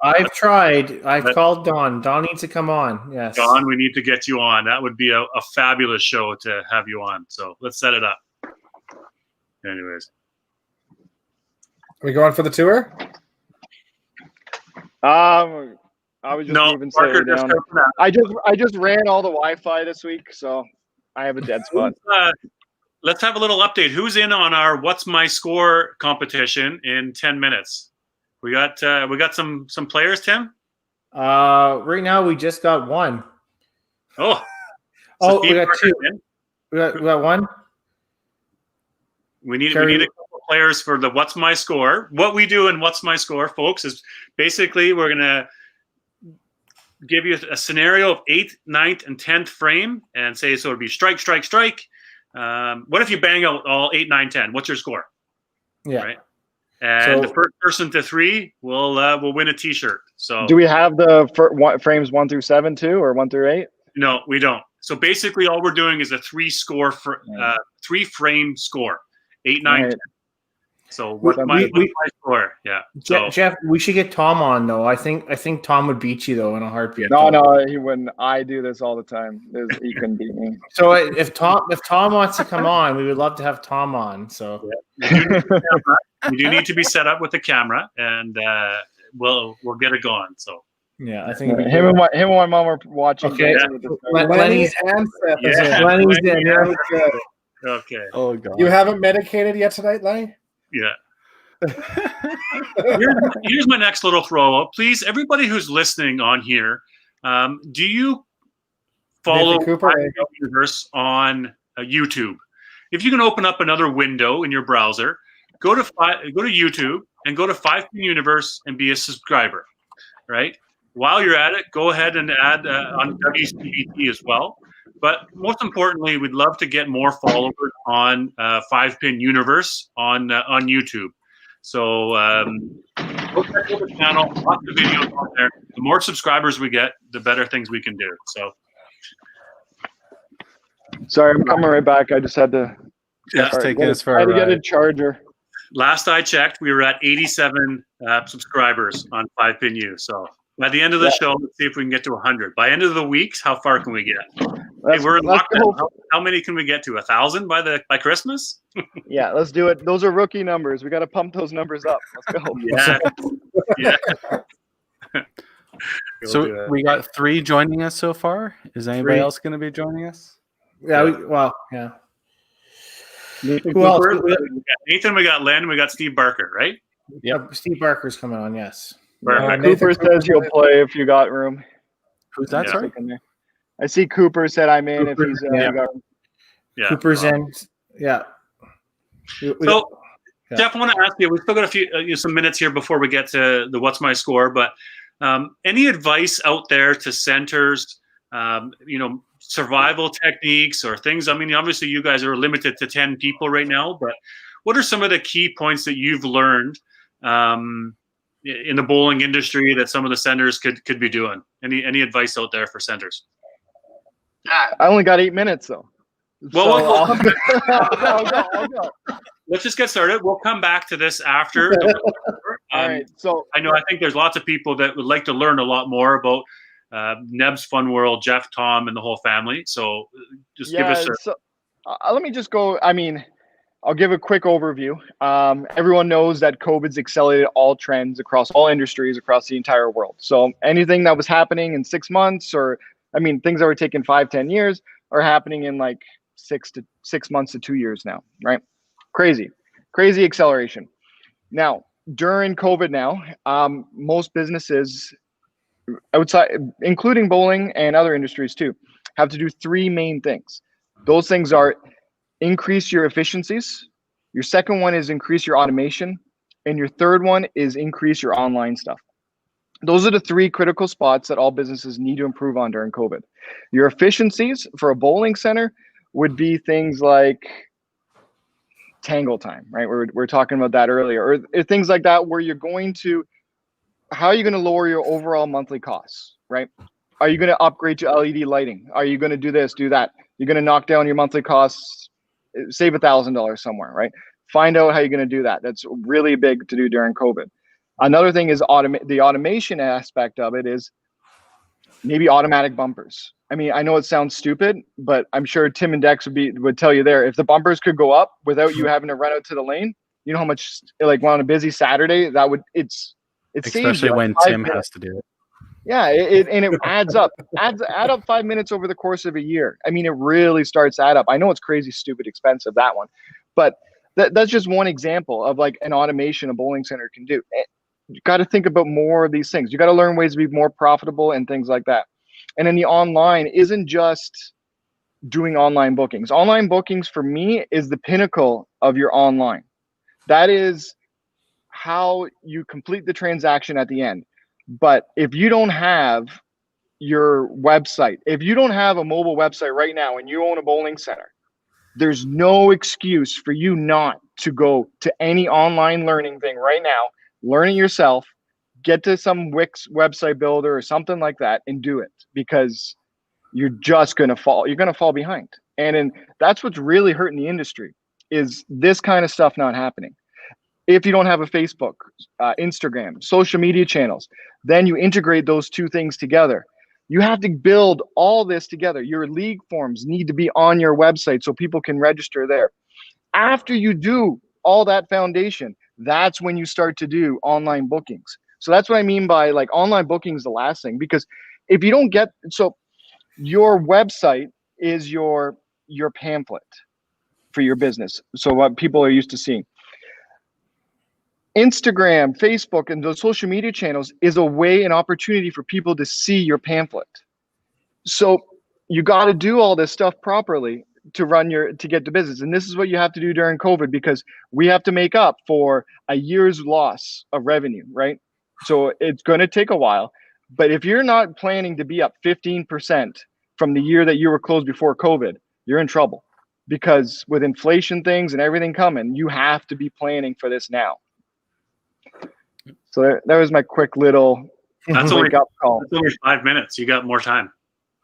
I've tried. I've called Don. Don needs to come on. Yes. Don, we need to get you on. That would be a fabulous show to have you on. So let's set it up. Anyways. Are we going for the tour? I was just moving Parker down. I just ran all the Wi-Fi this week, so I have a dead spot. Let's have a little update. Who's in on our What's My Score competition in 10 minutes? We got some players, Tim? Right now we just got one. Oh. We got two. We got one. We need a couple players for the What's My Score. What we do in What's My Score, folks, is basically we're going to give you a scenario of 8th, 9th, and 10th frame and say, so it'd be strike, strike, strike. What if you bang out all 8, 9, 10? What's your score? Yeah. Right. And the first person to 3 will win a T-shirt. So do we have the frames 1 through 7 too, or 1 through 8? No, we don't. So basically, all we're doing is a 3-frame score. 8, 9, 10. So what's my score? Yeah. So Jeff, we should get Tom on though. I think Tom would beat you though in a heartbeat. No, he wouldn't. I do this all the time. He couldn't beat me. So if Tom wants to come on, we would love to have Tom on. So we do need to be set up with the camera, and we'll get it going. So yeah, I think him and my mom are watching. Okay, Lenny's and Seth is in. Lenny's in. Yeah. Okay. Oh god. You haven't medicated yet tonight, Lenny? Yeah. Here's my next little throw up. Please, everybody who's listening on here, do you follow Universe on YouTube? If you can open up another window in your browser, go to YouTube and go to 5Pin Universe and be a subscriber. Right. While you're at it, go ahead and add on WCBT as well. But most importantly, we'd love to get more followers on 5Pin Universe on YouTube. So go check out the channel, lots of videos on there. The more subscribers we get, the better things we can do. So, sorry, I'm coming right back. I just had to. Taking us for I a had to get a ride. charger. Last I checked, we were at 87 subscribers on 5Pin U. So by the end of the show, let's see if we can get to 100. By end of the weeks, how far can we get? Hey, we're in lockdown. How many can we get to? 1,000 by Christmas? Yeah, let's do it. Those are rookie numbers. We got to pump those numbers up. Let's go. Yeah. So we got 3 joining us so far. Is anybody else going to be joining us? Yeah. Yeah. Nathan, Who else? Nathan, we got Len, we got Steve Barker, right? Yep. Steve Barker's coming on. Yes. Perfect. Cooper says you'll play if you got room. Who's that? Yeah. Sorry. I see Cooper said I'm in. If he's Yeah. Cooper's in. Yeah. So, Jeff, I want to ask you. We've still got a few some minutes here before we get to the what's my score. But any advice out there to centers? Survival techniques or things. I mean, obviously, you guys are limited to 10 people right now. But what are some of the key points that you've learned in the bowling industry that some of the centers could be doing? Any advice out there for centers? I only got 8 minutes though. Well, I'll go. Let's just get started. We'll come back to this after. All right. So I think there's lots of people that would like to learn a lot more about Neb's Fun World, Jeff, Tom, and the whole family. So just give us. Let me just go. I mean, I'll give a quick overview. Everyone knows that COVID's accelerated all trends across all industries across the entire world. So anything that was happening in 6 months, things that were taking 5-10 years are happening in like 6 months to 2 years now, right? Crazy acceleration. Now, during COVID now, most businesses outside, including bowling and other industries too, have to do 3 main things. Those things are increase your efficiencies. Your second one is increase your automation. And your third one is increase your online stuff. Those are the 3 critical spots that all businesses need to improve on during COVID. Your efficiencies for a bowling center would be things like tangle time, right? We're talking about that earlier, or things like that where how are you going to lower your overall monthly costs, right? Are you going to upgrade to LED lighting? Are you going to do this, do that? You're going to knock down your monthly costs, save $1,000 somewhere, right? Find out how you're going to do that. That's really big to do during COVID. Another thing is the automation aspect of it is maybe automatic bumpers. I mean, I know it sounds stupid, but I'm sure Tim and Dex would tell you there, if the bumpers could go up without you having to run out to the lane, you know how much, like on a busy Saturday, it's especially when Tim has to do it. Yeah, it adds up. Add up 5 minutes over the course of a year. I mean, it really starts to add up. I know it's crazy, stupid, expensive, that one, but that's just one example of like an automation a bowling center can do. You got to think about more of these things. You got to learn ways to be more profitable and things like that. And then the online isn't just doing online bookings. Online bookings for me is the pinnacle of your online. That is how you complete the transaction at the end. But if you don't have your website, if you don't have a mobile website right now and you own a bowling center, there's no excuse for you not to go to any online learning thing right now, learn it yourself, get to some Wix website builder or something like that and do it, because you're just going to fall. You're going to fall behind. And that's what's really hurting the industry, is this kind of stuff not happening. If you don't have a Facebook, Instagram, social media channels, then you integrate those 2 things together. You have to build all this together. Your league forms need to be on your website so people can register there. After you do all that foundation, that's when you start to do online bookings. So that's what I mean by like online booking is the last thing, because if you don't get, so your website is your pamphlet for your business. So what people are used to seeing. Instagram, Facebook, and those social media channels is a way, an opportunity for people to see your pamphlet. So you got to do all this stuff properly to get the business. And this is what you have to do during COVID, because we have to make up for a year's loss of revenue, right? So it's going to take a while, but if you're not planning to be up 15% from the year that you were closed before COVID, you're in trouble, because with inflation things and everything coming, you have to be planning for this now. So that was my quick little wake up call. That's only 5 minutes. You got more time.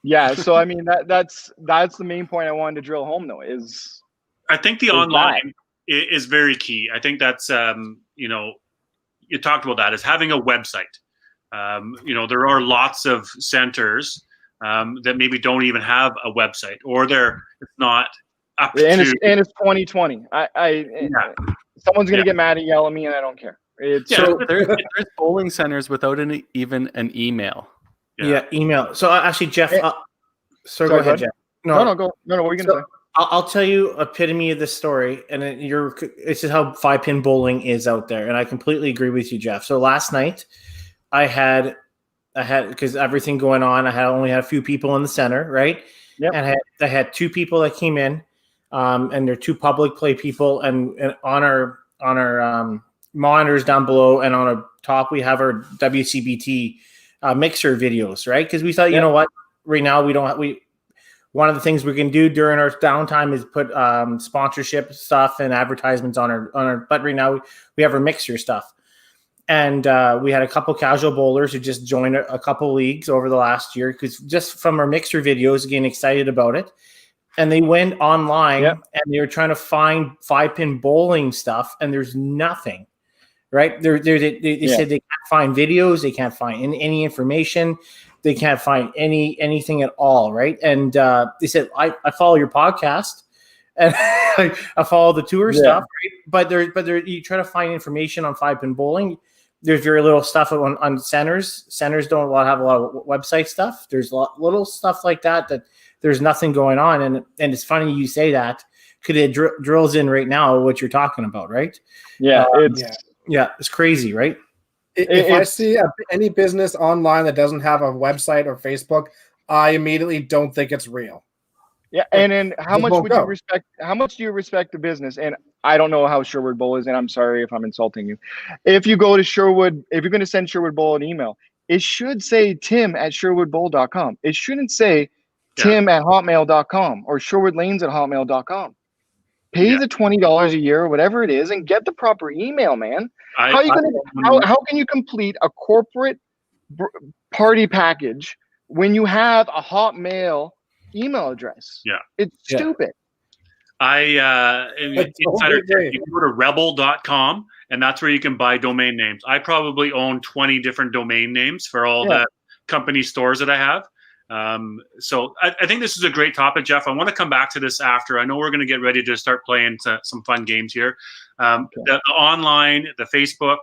Yeah. So I mean, that's the main point I wanted to drill home though, is I think the online is very key. I think that's you talked about that, is having a website. There are lots of centers that maybe don't even have a website, or it's not up to. And it's 2020. Someone's gonna get mad and yell at me, and I don't care. So there's bowling centers without even an email. Yeah, email. So actually, Jeff. Sorry, go ahead, Jeff. No. What are you gonna say? I'll tell you epitome of this story, and this is how 5-pin bowling is out there, and I completely agree with you, Jeff. So last night, I had had, because everything going on, I only had a few people in the center, right? Yep. And I had 2 people that came in, and they're 2 public play people, and on our monitors down below, and on our top we have our WCBT mixer videos, right? Because we thought, you know what, right now one of the things we can do during our downtime is put sponsorship stuff and advertisements on our. But right now we have our mixer stuff, and we had a couple casual bowlers who just joined a couple leagues over the last year because just from our mixer videos, getting excited about it, and they went online and they were trying to find 5-pin bowling stuff, and there's nothing. Right? They said they can't find videos, they can't find any information, they can't find anything at all, right? And they said, I follow your podcast, and I follow the tour stuff, right? But you try to find information on 5-pin bowling. There's very little stuff on centers. Centers don't have a lot of website stuff. There's little stuff like that there's nothing going on, and it's funny you say that because it drills in right now what you're talking about, right? Yeah, it's crazy, right? If I see any business online that doesn't have a website or Facebook, I immediately don't think it's real. Yeah, and then how much do you respect the business? And I don't know how Sherwood Bowl is, and I'm sorry if I'm insulting you. If you go to Sherwood, if you're going to send Sherwood Bowl an email, it should say tim@sherwoodbowl.com. It shouldn't say tim@hotmail.com or sherwoodlanes@hotmail.com. Pay the $20 a year or whatever it is and get the proper email, man. How can you complete a corporate party package when you have a Hotmail email address? Yeah. It's stupid. Insider tip, you can go to rebel.com, and that's where you can buy domain names. I probably own 20 different domain names for all the company stores that I have. So I think this is a great topic, Jeff. I want to come back to this after. I know we're going to get ready to start playing some fun games here. The online, the Facebook,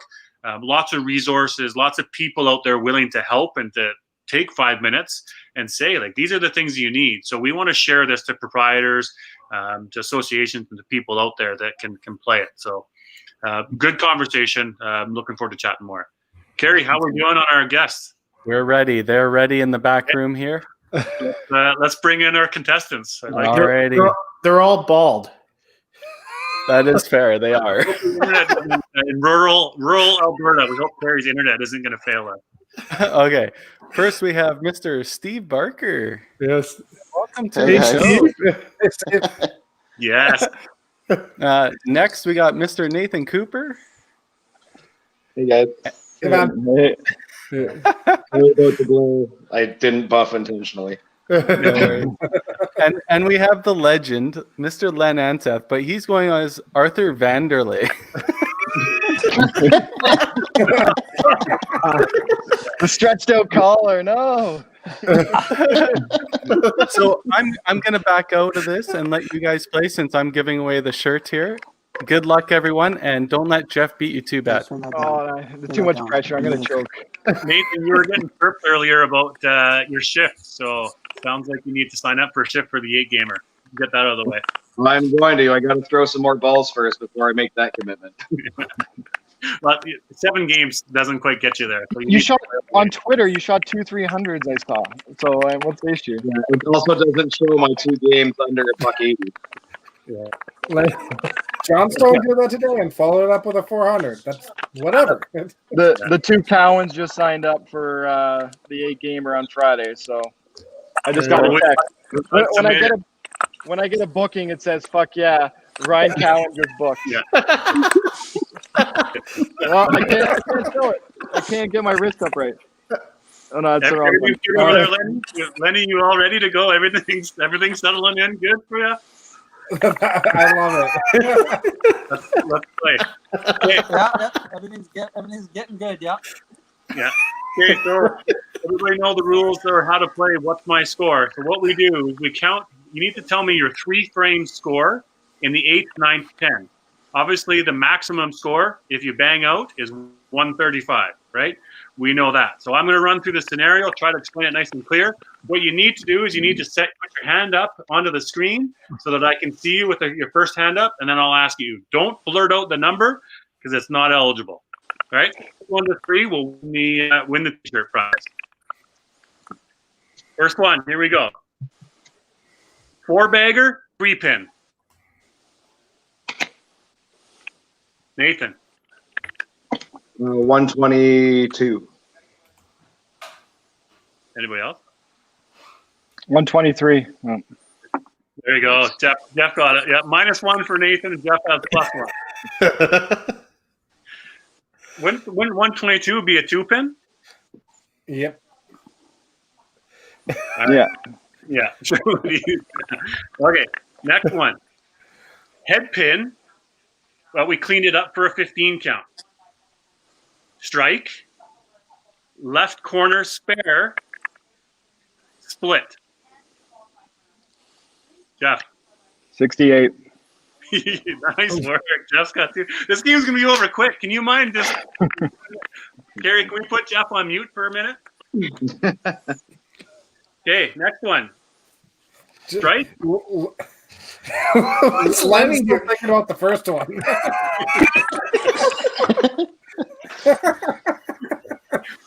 lots of resources, lots of people out there willing to help and to take 5 minutes and say, like, these are the things you need. So we want to share this to proprietors, to associations, and to people out there that can play it. So good conversation. I'm looking forward to chatting more. Carrie, how are we doing on our guests? We're ready. They're ready in the back room here. Let's bring in our contestants. Alrighty. They're all bald. That is fair. They are. In rural Alberta, we hope Carrie's internet isn't going to fail us. Okay. First, we have Mr. Steve Barker. Yes. Welcome to the show. Yes. Next, we got Mr. Nathan Cooper. Hey, guys. Hey, man. Hey. About the glow. I didn't buff intentionally. No worries. And we have the legend, Mr. Len Anseth, but he's going on as Arthur Vanderlei. The stretched out collar, no. So I'm going to back out of this and let you guys play since I'm giving away the shirt here. Good luck, everyone, and don't let Jeff beat you too bad. Oh, too much pressure. I'm going to choke. Nathan, you were getting chirped earlier about your shift, so sounds like you need to sign up for a shift for the 8-gamer. Get that out of the way. Well, I'm going to. I got to throw some more balls first before I make that commitment. Well, 7 games doesn't quite get you there. So You shot on Twitter. You shot 2 300s. I saw. So what's the issue? Yeah, it also doesn't show my 2 games under $1.80. Yeah. Johnstone did that today and followed it up with a 400. That's whatever. The 2 Cowans just signed up for the 8-gamer on Friday, so I just got a text. When I get a booking, it says "fuck yeah." Ryan Cowan just booked. Yeah. Well, I can't show it. I can't get my wrist up right. Oh no, it's the wrong one. You're over there, Lenny, you all ready to go? Everything's settling in good for you? I love it. Let's play. Okay. Yeah, everything's getting good. Yeah. Yeah. Okay, so everybody know the rules or how to play. What's my score? So what we do is we count. You need to tell me your 3-frame score in the 8th, 9th, 10th. Obviously, the maximum score, if you bang out, is 135, right? We know that. So I'm going to run through the scenario, try to explain it nice and clear. What you need to do is you need to put your hand up onto the screen so that I can see you with your first hand up, and then I'll ask you. Don't blurt out the number because it's not eligible, right? 1 to 3 will win the t-shirt prize. First one, here we go. 4-bagger, 3-pin. Nathan. 122. Anybody else? 123. Oh. There you go. Jeff got it. Yeah, -1 for Nathan, and Jeff has +1. Wouldn't 122 be a 2-pin? Yep. Yeah. Yeah. Okay, next one. Head pin, but we cleaned it up for a 15 count. Strike, left corner spare, split. Jeff. 68. Nice work. Jeff's got 2. This game's going to be over quick. Can you mind just... Gary, can we put Jeff on mute for a minute? Okay, next one. Strike. Lenny's still thinking about the first one.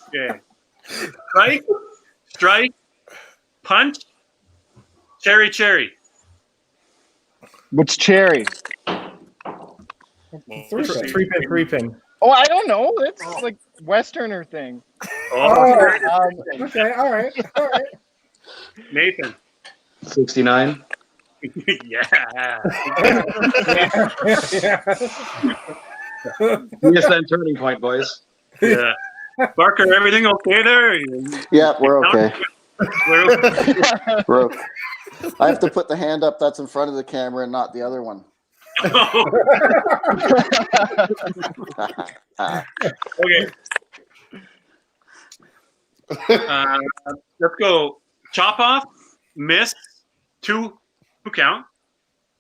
Okay. Strike, punch, cherry. What's cherry? 3-pin. Oh, I don't know. It's like Westerner thing. Oh, Okay, all right. Nathan. 69. Yeah. ESN turning point, boys. Yeah. Barker, everything okay there? Yeah, we're okay. We're okay. We're okay. I have to put the hand up that's in front of the camera and not the other one. Okay. Let's go. Chop off, miss, 2 count.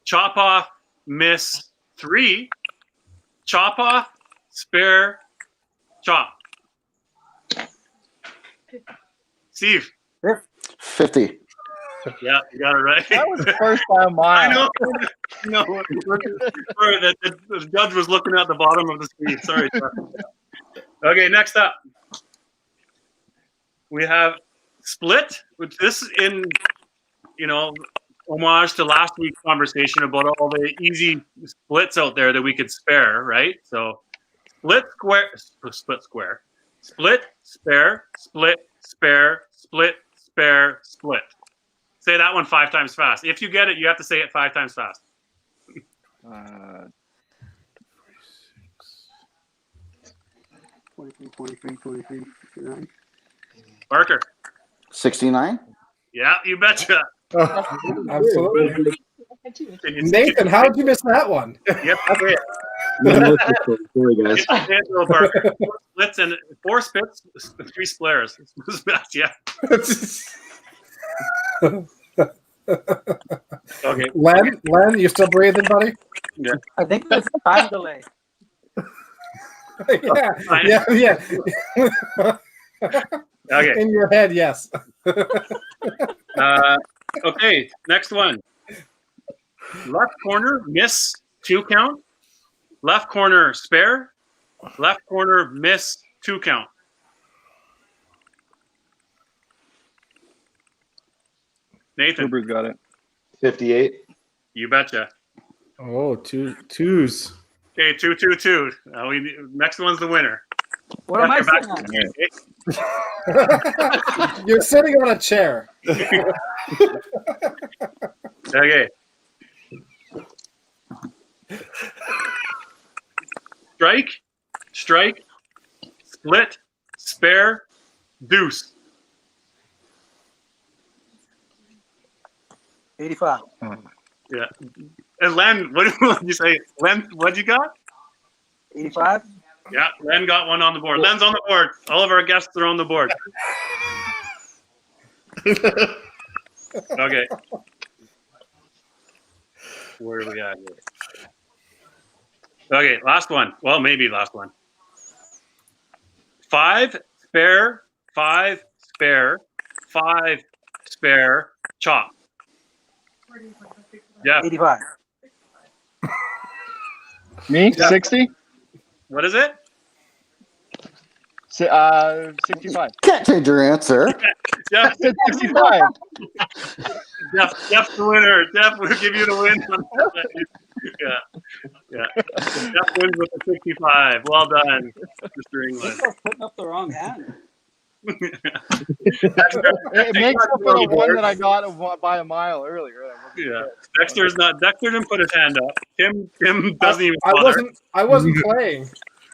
Chop off, miss, 3. Chop off, spare, chop. Steve. 50. Yeah, you got it right. That was the first time I mine. know. No, sorry, the judge was looking at the bottom of the screen. Sorry. Okay, next up. We have split, which this is in, homage to last week's conversation about all the easy splits out there that we could spare, right? So split, spare, split, spare, split, spare, split. Say that one 5 times fast. If you get it, you have to say it 5 times fast. 23, 59. Barker. 69. Yeah, you betcha. Absolutely. Nathan, how did you miss that one? Yep. Okay. Sorry, guys. Barker. 4 splits and 4 spits, 3 splares. Yeah. Okay. Len, you still breathing, buddy? Yeah. I think there's a time delay. Yeah. Okay. In your head, yes. Okay, next one. Left corner, miss, 2 count. Left corner, spare. Left corner, miss, 2 count. Nathan. Cooper's got it. 58. You betcha. Oh, twos. Okay, 2-2-2. Next one's the winner. What am I Back saying? on. You're sitting on a chair. Okay. Strike, split, spare, deuce. 85. Yeah. And Len, what did you say? Len, what'd you got? 85. Yeah, Len got one on the board. Len's on the board. All of our guests are on the board. Okay. Where are we at here? Okay, last one. Well, maybe last one. 5 spare, 5 spare, 5 spare, chop. Yeah. 85. Me? Yeah. 60? What is it? 65. Can't change your answer. Jeff, I said 65. Jeff's the winner. Jeff, we'll give you the win. Yeah. Jeff wins with the 65. Well done, Mr. England. This was putting up the wrong hand. It makes up for the one that I got by a mile earlier. Yeah, Dexter didn't put his hand up. Tim doesn't even I bother. wasn't playing.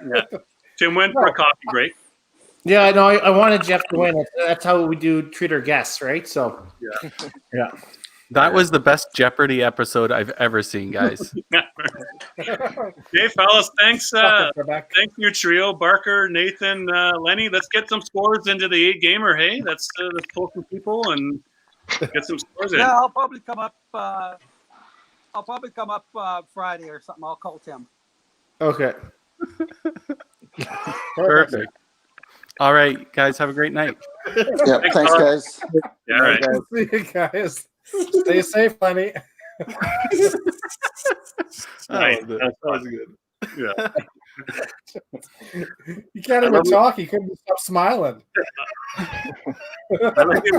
Yeah. Tim went for a coffee break. Yeah, no, I wanted Jeff to win. That's how we treat our guests, right? So yeah. That was the best Jeopardy episode I've ever seen, guys. Okay, fellas, thanks. Thank you, trio. Barker, Nathan, Lenny. Let's get some scores into the 8-gamer. Hey, let's pull some people and get some scores in. Yeah, I'll probably come up. Friday or something. I'll call Tim. Okay. Perfect. All right, guys, have a great night. Yep. Thanks, guys. Yeah, all right. See you guys. Stay safe, Lenny. Nice. That was good. Yeah. You can't even talk. You couldn't stop smiling. I like it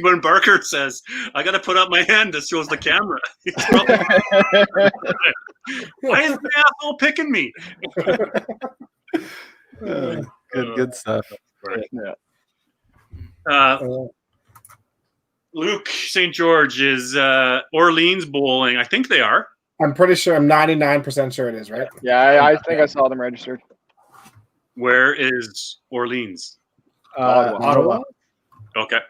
when Barker says, "I got to put up my hand." This shows the camera. Why is the asshole picking me? Good stuff. Luke St. George is Orleans bowling. I think they are. I'm pretty sure. I'm 99% sure it is, right? Yeah, I think I saw them registered. Where is Orleans? Ottawa. Okay.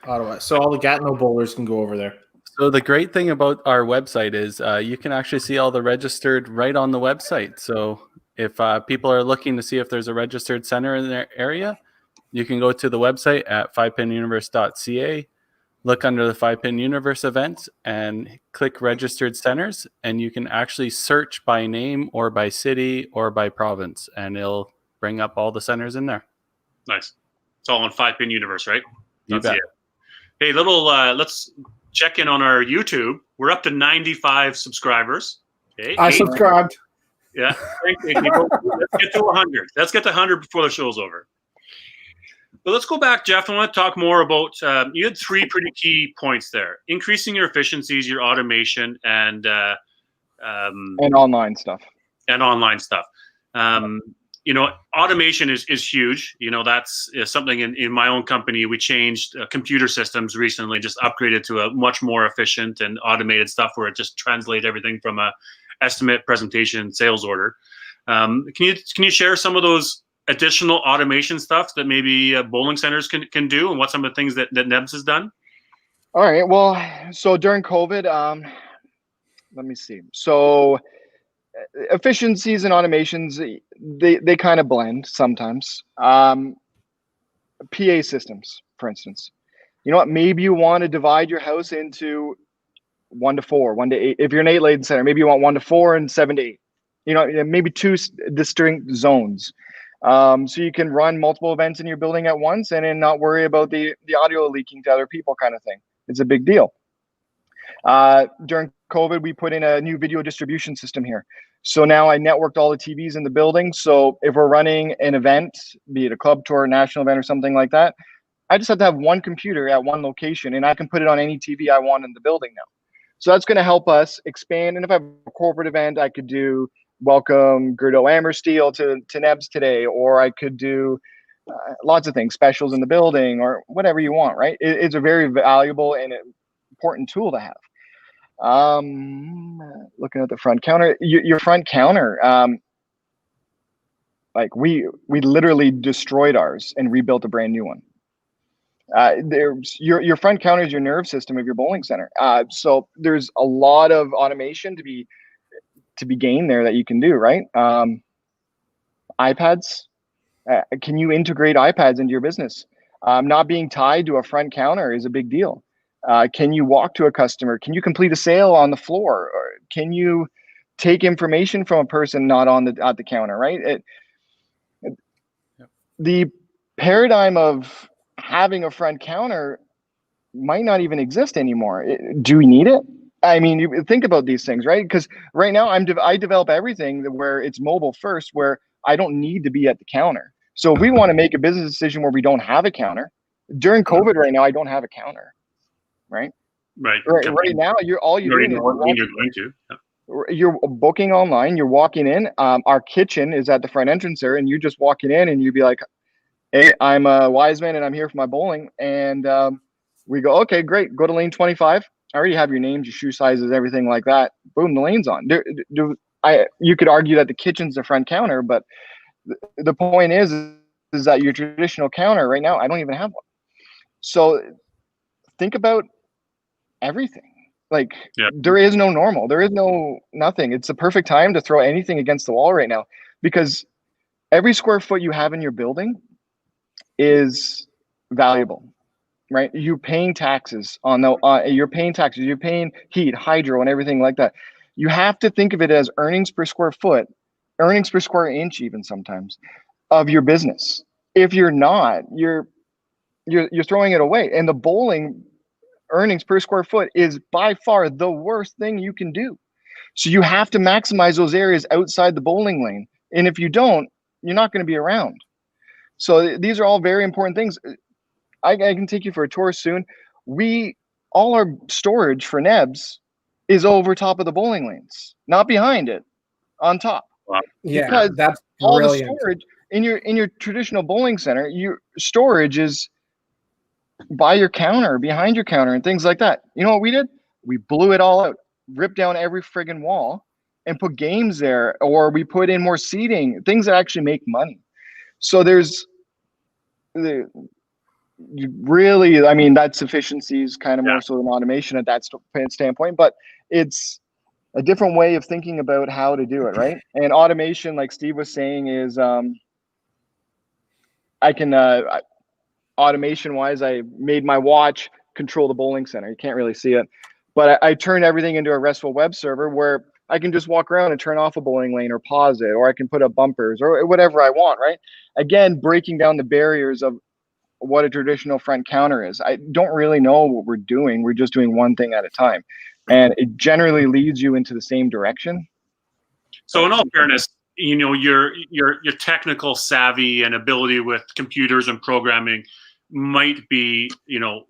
Ottawa. So all the Gatineau bowlers can go over there. So the great thing about our website is you can actually see all the registered right on the website. So if people are looking to see if there's a registered center in their area, you can go to the website at 5pinuniverse.ca, look under the 5Pin Universe events, and click registered centers, and you can actually search by name or by city or by province, and it'll bring up all the centers in there. Nice. It's all on 5Pin Universe, right? You bet. Hey, let's check in on our YouTube. We're up to 95 subscribers. Okay. I subscribed. Yeah. Thank you, people. Let's get to 100. Let's get to 100 before the show's over. But let's go back, Jeff. I want to talk more about, you had 3 pretty key points there. Increasing your efficiencies, your automation, and online stuff. Automation is huge. That's something in my own company. We changed computer systems recently, just upgraded to a much more efficient and automated stuff where it just translates everything from a estimate, presentation, sales order. Can you share some of those additional automation stuff that maybe bowling centers can do, and what some of the things that Nebs has done? All right. Well, so during COVID, let me see. So efficiencies and automations, they kind of blend sometimes. PA systems, for instance. You know what? Maybe you want to divide your house into 1 to 4, 1 to 8. If you're an 8-lane center, maybe you want 1 to 4 and 7 to 8. Maybe 2 distinct zones. So you can run multiple events in your building at once and then not worry about the audio leaking to other people kind of thing. It's a big deal. During COVID, we put in a new video distribution system here. So now I networked all the TVs in the building. So if we're running an event, be it a club tour, a national event, or something like that, I just have to have one computer at one location, and I can put it on any TV I want in the building now. So that's going to help us expand. And if I have a corporate event, I could do welcome Gerdo Amhersteel to Nebs today, or I could do lots of things, specials in the building, or whatever you want, right? It's a very valuable and important tool to have. Looking at the front counter, your front counter, like we literally destroyed ours and rebuilt a brand new one. Your front counter is your nerve system of your bowling center. So there's a lot of automation to be gained there that you can do, right? iPads, can you integrate iPads into your business? Not being tied to a front counter is a big deal. Can you walk to a customer? Can you complete a sale on the floor? Or can you take information from a person not at the counter, right? The paradigm of having a front counter might not even exist anymore. Do we need it? I mean, you think about these things, right? Because right now I develop everything where it's mobile first, where I don't need to be at the counter. So if we want to make a business decision where we don't have a counter, during COVID right now, I don't have a counter, right? Right. Right now, you're already doing know what is you're going to. Yeah. you're booking online. You're walking in. Our kitchen is at the front entrance there, and you're just walking in, and you'd be like, "Hey, I'm a Wiseman, and I'm here for my bowling." And we go, "Okay, great. Go to lane 25. I already have your names, your shoe sizes, everything like that. Boom, the lane's on." You could argue that the kitchen's the front counter, but the point is that your traditional counter right now, I don't even have one. So think about everything. Like, there is no normal. There is no nothing. It's the perfect time to throw anything against the wall right now, because every square foot you have in your building is valuable, right? You're paying taxes on you're paying heat, hydro, and everything like that. You have to think of it as earnings per square foot, earnings per square inch, even sometimes, of your business. If you're not, you're throwing it away. And the bowling earnings per square foot is by far the worst thing you can do. So you have to maximize those areas outside the bowling lane. And if you don't, you're not going to be around. So these are all very important things. I can take you for a tour soon. All our storage for Nebs is over top of the bowling lanes, not behind it, on top. Wow. Yeah, Because that's all brilliant. the storage in your traditional bowling center, your storage is by your counter, behind your counter, and things like that. You know what we did? We blew it all out, ripped down every friggin' wall, and put games there, or we put in more seating, things that actually make money. So really, I mean, that's efficiencies kind of more so than automation at that standpoint, but it's a different way of thinking about how to do it, right? And automation, like Steve was saying, is automation wise, I made my watch control the bowling center. You can't really see it, but I turned everything into a RESTful web server where I can just walk around and turn off a bowling lane or pause it, or I can put up bumpers or whatever I want, right? Again, breaking down the barriers of what a traditional front counter is. I don't really know what we're doing. We're just doing one thing at a time, and it generally leads you into the same direction. So in all fairness, you know, your technical savvy and ability with computers and programming might be, you know,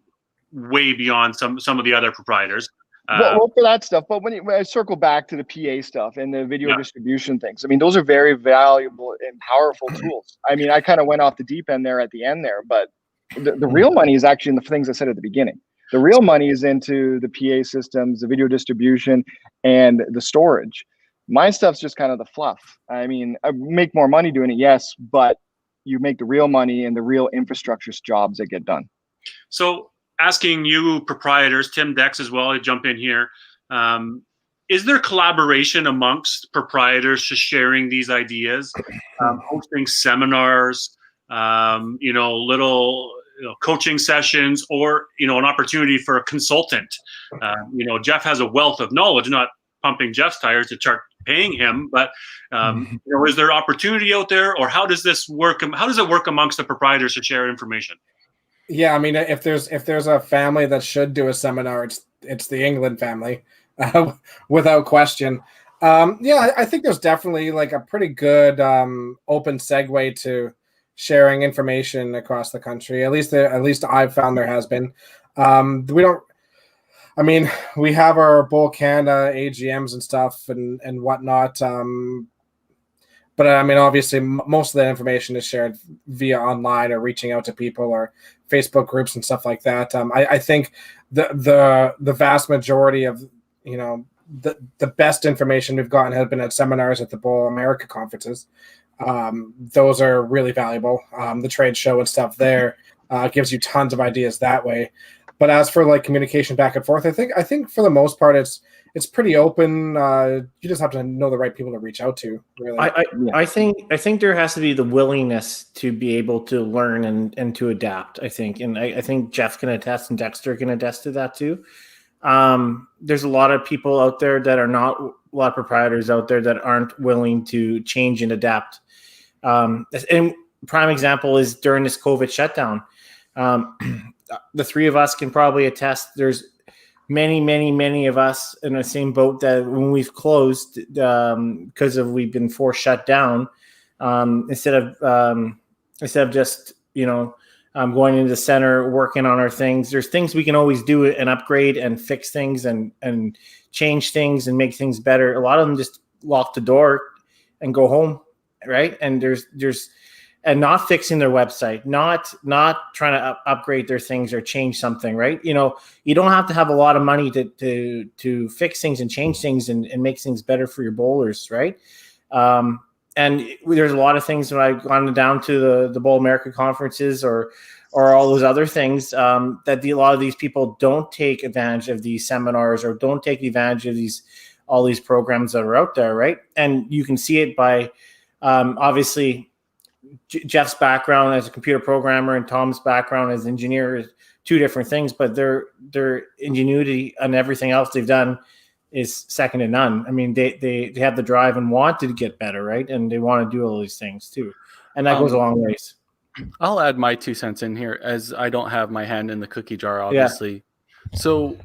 way beyond some of the other proprietors. Well, for that stuff, but when I circle back to the PA stuff and the video distribution things, I mean, those are very valuable and powerful tools. I mean, I kind of went off the deep end there at the end there, but the real money is actually in the things I said at the beginning. The real money is into the PA systems, the video distribution, and the storage. My stuff's just kind of the fluff. I mean, I make more money doing it, yes, but you make the real money and the real infrastructure jobs that get done. So asking you proprietors, Tim Dex as well, I jump in here. Is there collaboration amongst proprietors just sharing these ideas, hosting seminars, you know, little coaching sessions, or, you know, an opportunity for a consultant? You know, Jeff has a wealth of knowledge, not pumping Jeff's tires to start paying him, but you know, is there opportunity out there, or how does this work? How does it work amongst the proprietors to share information? Yeah, I mean, if there's a family that should do a seminar, it's the England family, without question. Yeah, I think there's definitely like a pretty good open segue to sharing information across the country. At least I've found there has been. We have our Bowl Canada AGMs and stuff and whatnot. But I mean, obviously, most of that information is shared via online or reaching out to people or Facebook groups and stuff like that. I think the vast majority of, you know, the best information we've gotten has been at seminars at the Bowl America conferences. Those are really valuable. The trade show and stuff there gives you tons of ideas that way. But as for like communication back and forth, I think for the most part it's pretty open. You just have to know the right people to reach out to. Really, I think there has to be the willingness to be able to learn and to adapt. I think Jeff can attest and Dexter can attest to that too. There's a lot of people out there that are not, a lot of proprietors out there that aren't willing to change and adapt. And prime example is during this COVID shutdown. The three of us can probably attest. There's many of us in the same boat that when we've closed because we've been forced shut down, instead of just going into the center, working on our things. There's things we can always do and upgrade and fix things and change things and make things better. A lot of them just lock the door and go home, right? And and not fixing their website, not trying to upgrade their things or change something, right? You don't have to have a lot of money to fix things and change things and make things better for your bowlers, right? And there's a lot of things when I've gone down to the Bowl America conferences or all those other things that a lot of these people don't take advantage of these seminars or don't take advantage of all these programs that are out there, right? And you can see it by obviously Jeff's background as a computer programmer and Tom's background as engineer is two different things, but their ingenuity and everything else they've done is second to none. I mean, they have the drive and want to get better, right? And they want to do all these things too. And that goes a long ways. I'll add my 2 cents in here, as I don't have my hand in the cookie jar, obviously. Yeah. So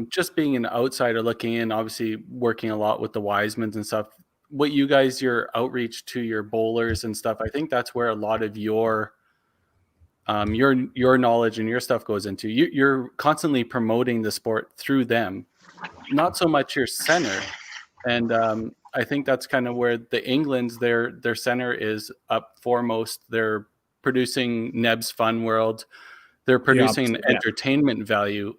just being an outsider looking in, obviously working a lot with the Wisemans and stuff, what you guys, your outreach to your bowlers and stuff, I think that's where a lot of your knowledge and your stuff goes into. You're constantly promoting the sport through them, not so much your center. And I think that's kind of where the England's their center is up foremost. They're producing Neb's Fun World. They're producing an entertainment value.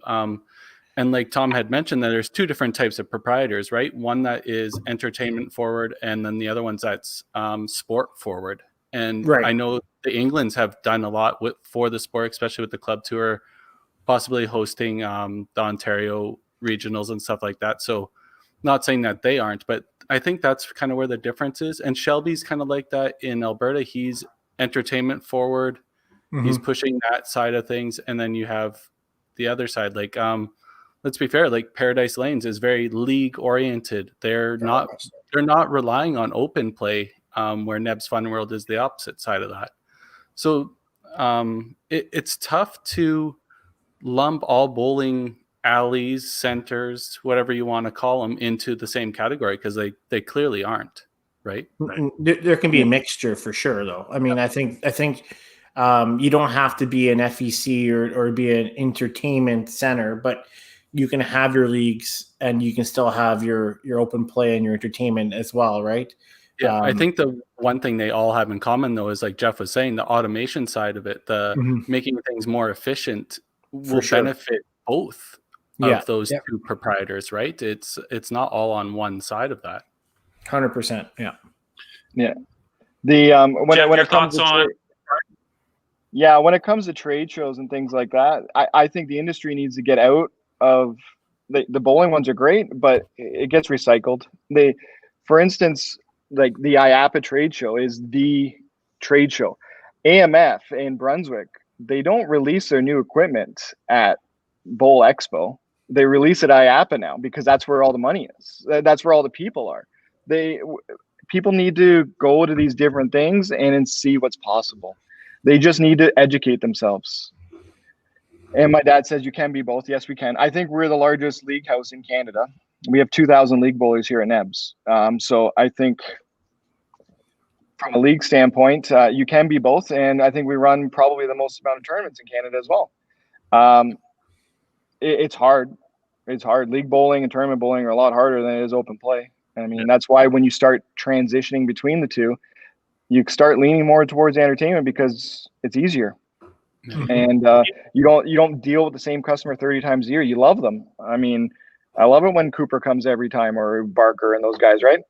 And like Tom had mentioned, that there's two different types of proprietors, right? One that is entertainment forward, and then the other one's that's sport forward. And I know the Englands have done a lot for the sport, especially with the club tour, possibly hosting the Ontario regionals and stuff like that. So not saying that they aren't, but I think that's kind of where the difference is. And Shelby's kind of like that in Alberta. He's entertainment forward. Mm-hmm. He's pushing that side of things. And then you have the other side, like, let's be fair, like Paradise Lanes is very league oriented. They're not relying on open play, where Neb's Fun World is the opposite side of that. So it's tough to lump all bowling alleys, centers, whatever you want to call them, into the same category, because they clearly aren't, right? There can be a mixture for sure, though. I mean, I think you don't have to be an FEC or be an entertainment center, but you can have your leagues and you can still have your open play and your entertainment as well, right? Yeah, I think the one thing they all have in common, though, is like Jeff was saying, the automation side of it, the making things more efficient will benefit both of those two proprietors, right? It's not all on one side of that. 100%. Yeah. Yeah. The Jeff, when your it comes thoughts on when it comes to trade shows and things like that, I think the industry needs to get out of the bowling ones are great, but it gets recycled. For instance, like the IAPA trade show is the trade show. AMF in Brunswick, they don't release their new equipment at Bowl Expo. They release at IAPA now because that's where all the money is. That's where all the people are. People need to go to these different things and see what's possible. They just need to educate themselves. And my dad says you can be both. Yes, we can. I think we're the largest league house in Canada. We have 2,000 league bowlers here at Nebs. So I think from a league standpoint, you can be both. And I think we run probably the most amount of tournaments in Canada as well. It's hard. It's hard. League bowling and tournament bowling are a lot harder than it is open play. I mean, that's why when you start transitioning between the two, you start leaning more towards entertainment because it's easier. And you don't deal with the same customer 30 times a year. You love them. I mean, I love it when Cooper comes every time, or Barker and those guys, right?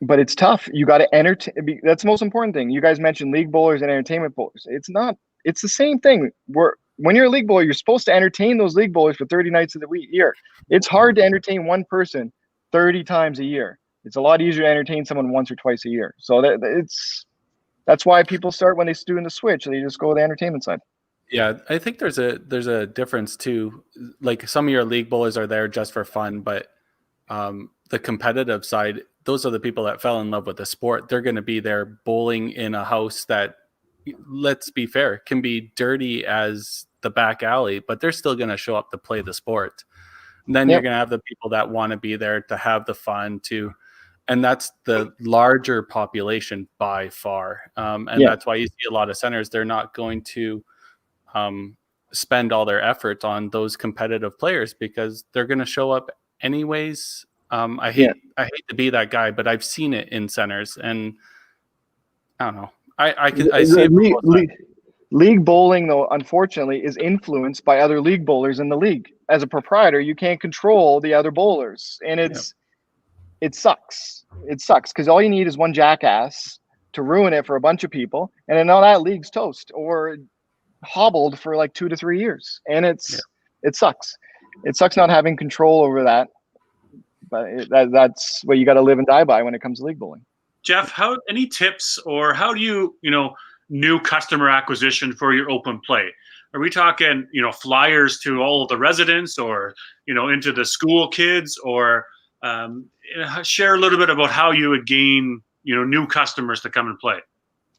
But it's tough. You got to entertain. That's the most important thing. You guys mentioned league bowlers and entertainment bowlers. It's the same thing. When you're a league bowler, you're supposed to entertain those league bowlers for 30 nights of the year. It's hard to entertain one person 30 times a year. It's a lot easier to entertain someone once or twice a year. So that's why people start when they're doing the switch. They just go to the entertainment side. Yeah, I think there's a difference too. Like some of your league bowlers are there just for fun, but the competitive side, those are the people that fell in love with the sport. They're going to be there bowling in a house that, let's be fair, can be dirty as the back alley, but they're still going to show up to play the sport. And then you're going to have the people that want to be there to have the fun, to and that's the larger population by far. And Yeah. that's why you see a lot of centers, they're not going to spend all their effort on those competitive players because they're going to show up anyways. I hate to be that guy, but I've seen it in centers, and I don't know. I see it. League bowling, though, unfortunately, is influenced by other league bowlers in the league. As a proprietor, you can't control the other bowlers, and it sucks. It sucks because all you need is one jackass to ruin it for a bunch of people, and then all that league's toast or hobbled for like 2 to 3 years, and it sucks. It sucks not having control over that, but that's what you got to live and die by when it comes to league bowling. Jeff, any tips, or how do you new customer acquisition for your open play? Are we talking flyers to all of the residents, or into the school kids, or share a little bit about how you would gain new customers to come and play?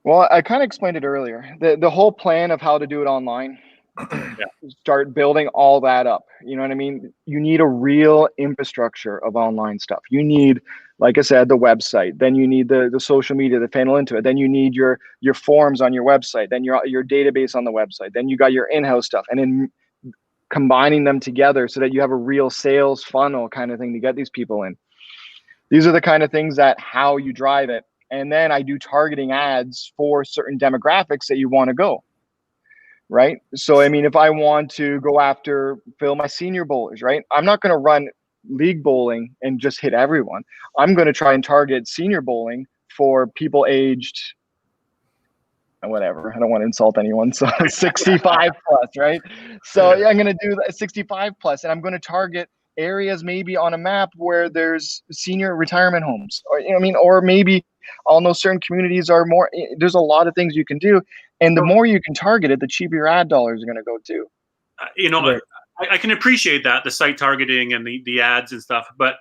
Well, I kind of explained it earlier. The whole plan of how to do it online, start building all that up. You know what I mean? You need a real infrastructure of online stuff. You need, like I said, the website. Then you need the social media that funnel into it. Then you need your forms on your website. Then your database on the website. Then you got your in-house stuff. And then combining them together so that you have a real sales funnel kind of thing to get these people in. These are the kind of things that how you drive it. And then I do targeting ads for certain demographics that you want to go. Right. So, I mean, if I want to go after fill my senior bowlers, right, I'm not going to run league bowling and just hit everyone. I'm going to try and target senior bowling for people aged whatever. I don't want to insult anyone. So 65 plus, right? So I'm going to do 65 plus, and I'm going to target areas maybe on a map where there's senior retirement homes, or or maybe I'll know certain communities are more. There's a lot of things you can do. And the more you can target it, the cheaper your ad dollars are going to go too. I can appreciate that, the site targeting and the ads and stuff. But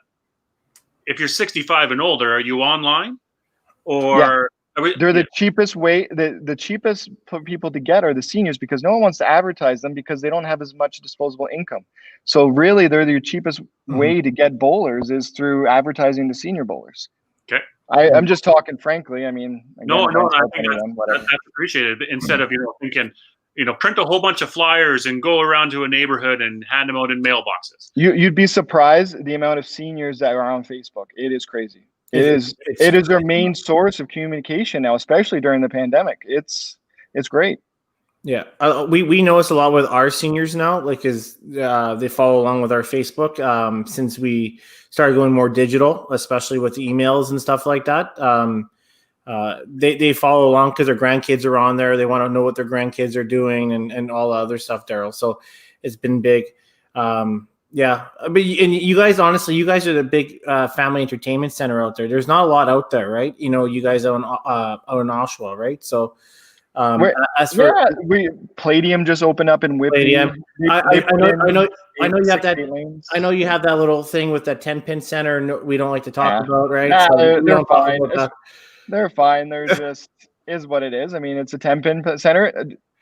if you're 65 and older, are you online? Or they're the cheapest way. The cheapest for people to get are the seniors, because no one wants to advertise them because they don't have as much disposable income. So really, they're the cheapest way to get bowlers is through advertising the senior bowlers. Okay. I'm just talking frankly. I mean, again, I think that's appreciated. But instead of thinking, print a whole bunch of flyers and go around to a neighborhood and hand them out in mailboxes. You'd be surprised the amount of seniors that are on Facebook. It is crazy. It is their main source of communication now, especially during the pandemic. It's great. Yeah, we notice a lot with our seniors now, like they follow along with our Facebook since we started going more digital, especially with emails and stuff like that. They follow along because their grandkids are on there. They want to know what their grandkids are doing and all the other stuff, Daryl. So it's been big. Yeah, but you guys, honestly, you guys are the big family entertainment center out there. There's not a lot out there, right? You guys out in Oshawa, right? So. Palladium just opened up in Whitby. I know you have that. I know you have that little thing with that 10-pin center. No, we don't like to talk about, right? Yeah, so they're fine. They're fine. They're just is what it is. I mean, it's a 10-pin center.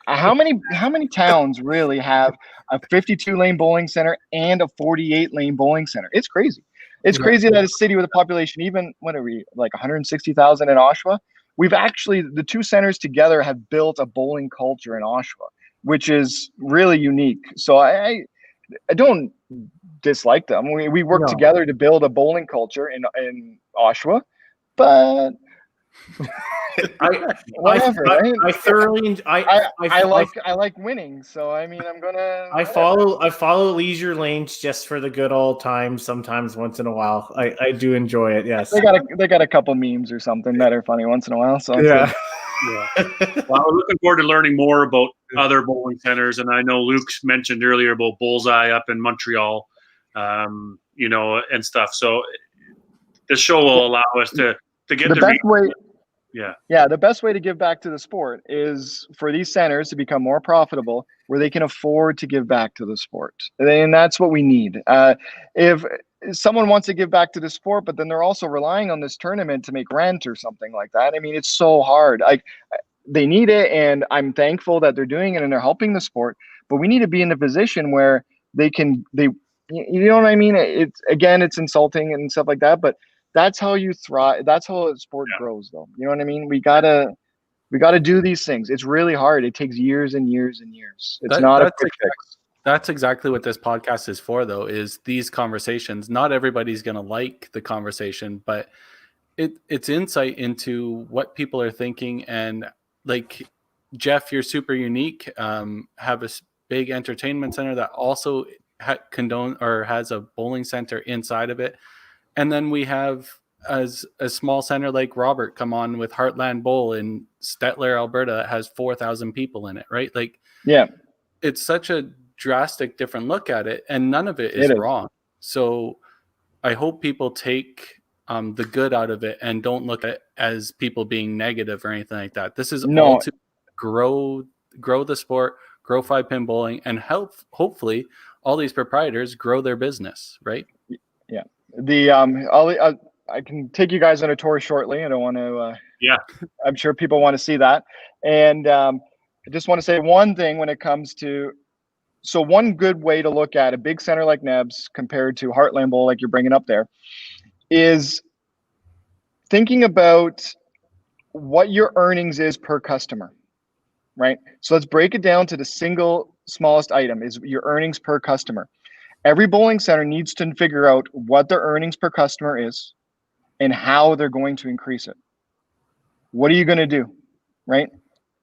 How many towns really have a 52-lane bowling center and a 48-lane bowling center? It's crazy. It's crazy that a city with a population, even what are we, like 160,000 in Oshawa? We've actually, the two centers together have built a bowling culture in Oshawa, which is really unique. So I don't dislike them. We work together to build a bowling culture in Oshawa, but whatever. I thoroughly I like winning. So I mean, I follow Leisure Lanes just for the good old times. Sometimes, once in a while, I do enjoy it. Yes, they got a couple memes or something that are funny once in a while. So yeah. Well, I'm looking forward to learning more about other bowling centers, and I know Luke mentioned earlier about Bullseye up in Montreal, and stuff. So the show will allow us to get the best way. Yeah, the best way to give back to the sport is for these centers to become more profitable, where they can afford to give back to the sport, and that's what we need. If someone wants to give back to the sport, but then they're also relying on this tournament to make rent or something like that, I mean, it's so hard. They need it, and I'm thankful that they're doing it and they're helping the sport. But we need to be in a position where you know what I mean? It's insulting and stuff like that, but That's how you thrive. That's how a sport grows, though. You know what I mean? We gotta do these things. It's really hard. It takes years and years and years. It's not a quick fix. That's exactly what this podcast is for, though, is these conversations. Not everybody's going to like the conversation, but it's insight into what people are thinking. And like, Jeff, you're super unique. Have a big entertainment center that also has a bowling center inside of it. And then we have as a small center like Robert come on with Heartland Bowl in Stettler, Alberta, that has 4,000 people in it, right? Like, yeah, it's such a drastic different look at it, and none of it is wrong. So I hope people take the good out of it and don't look at it as people being negative or anything like that. This is all to grow the sport, grow 5-pin bowling, and hopefully all these proprietors grow their business, right? Yeah. I can take you guys on a tour shortly. I don't want to. I'm sure people want to see that, and I just want to say one thing when it comes to. So one good way to look at a big center like Neb's compared to Heartland Bowl, like you're bringing up there, is thinking about what your earnings is per customer, right? So let's break it down to the single smallest item is your earnings per customer. Every bowling center needs to figure out what their earnings per customer is and how they're going to increase it. What are you going to do, right?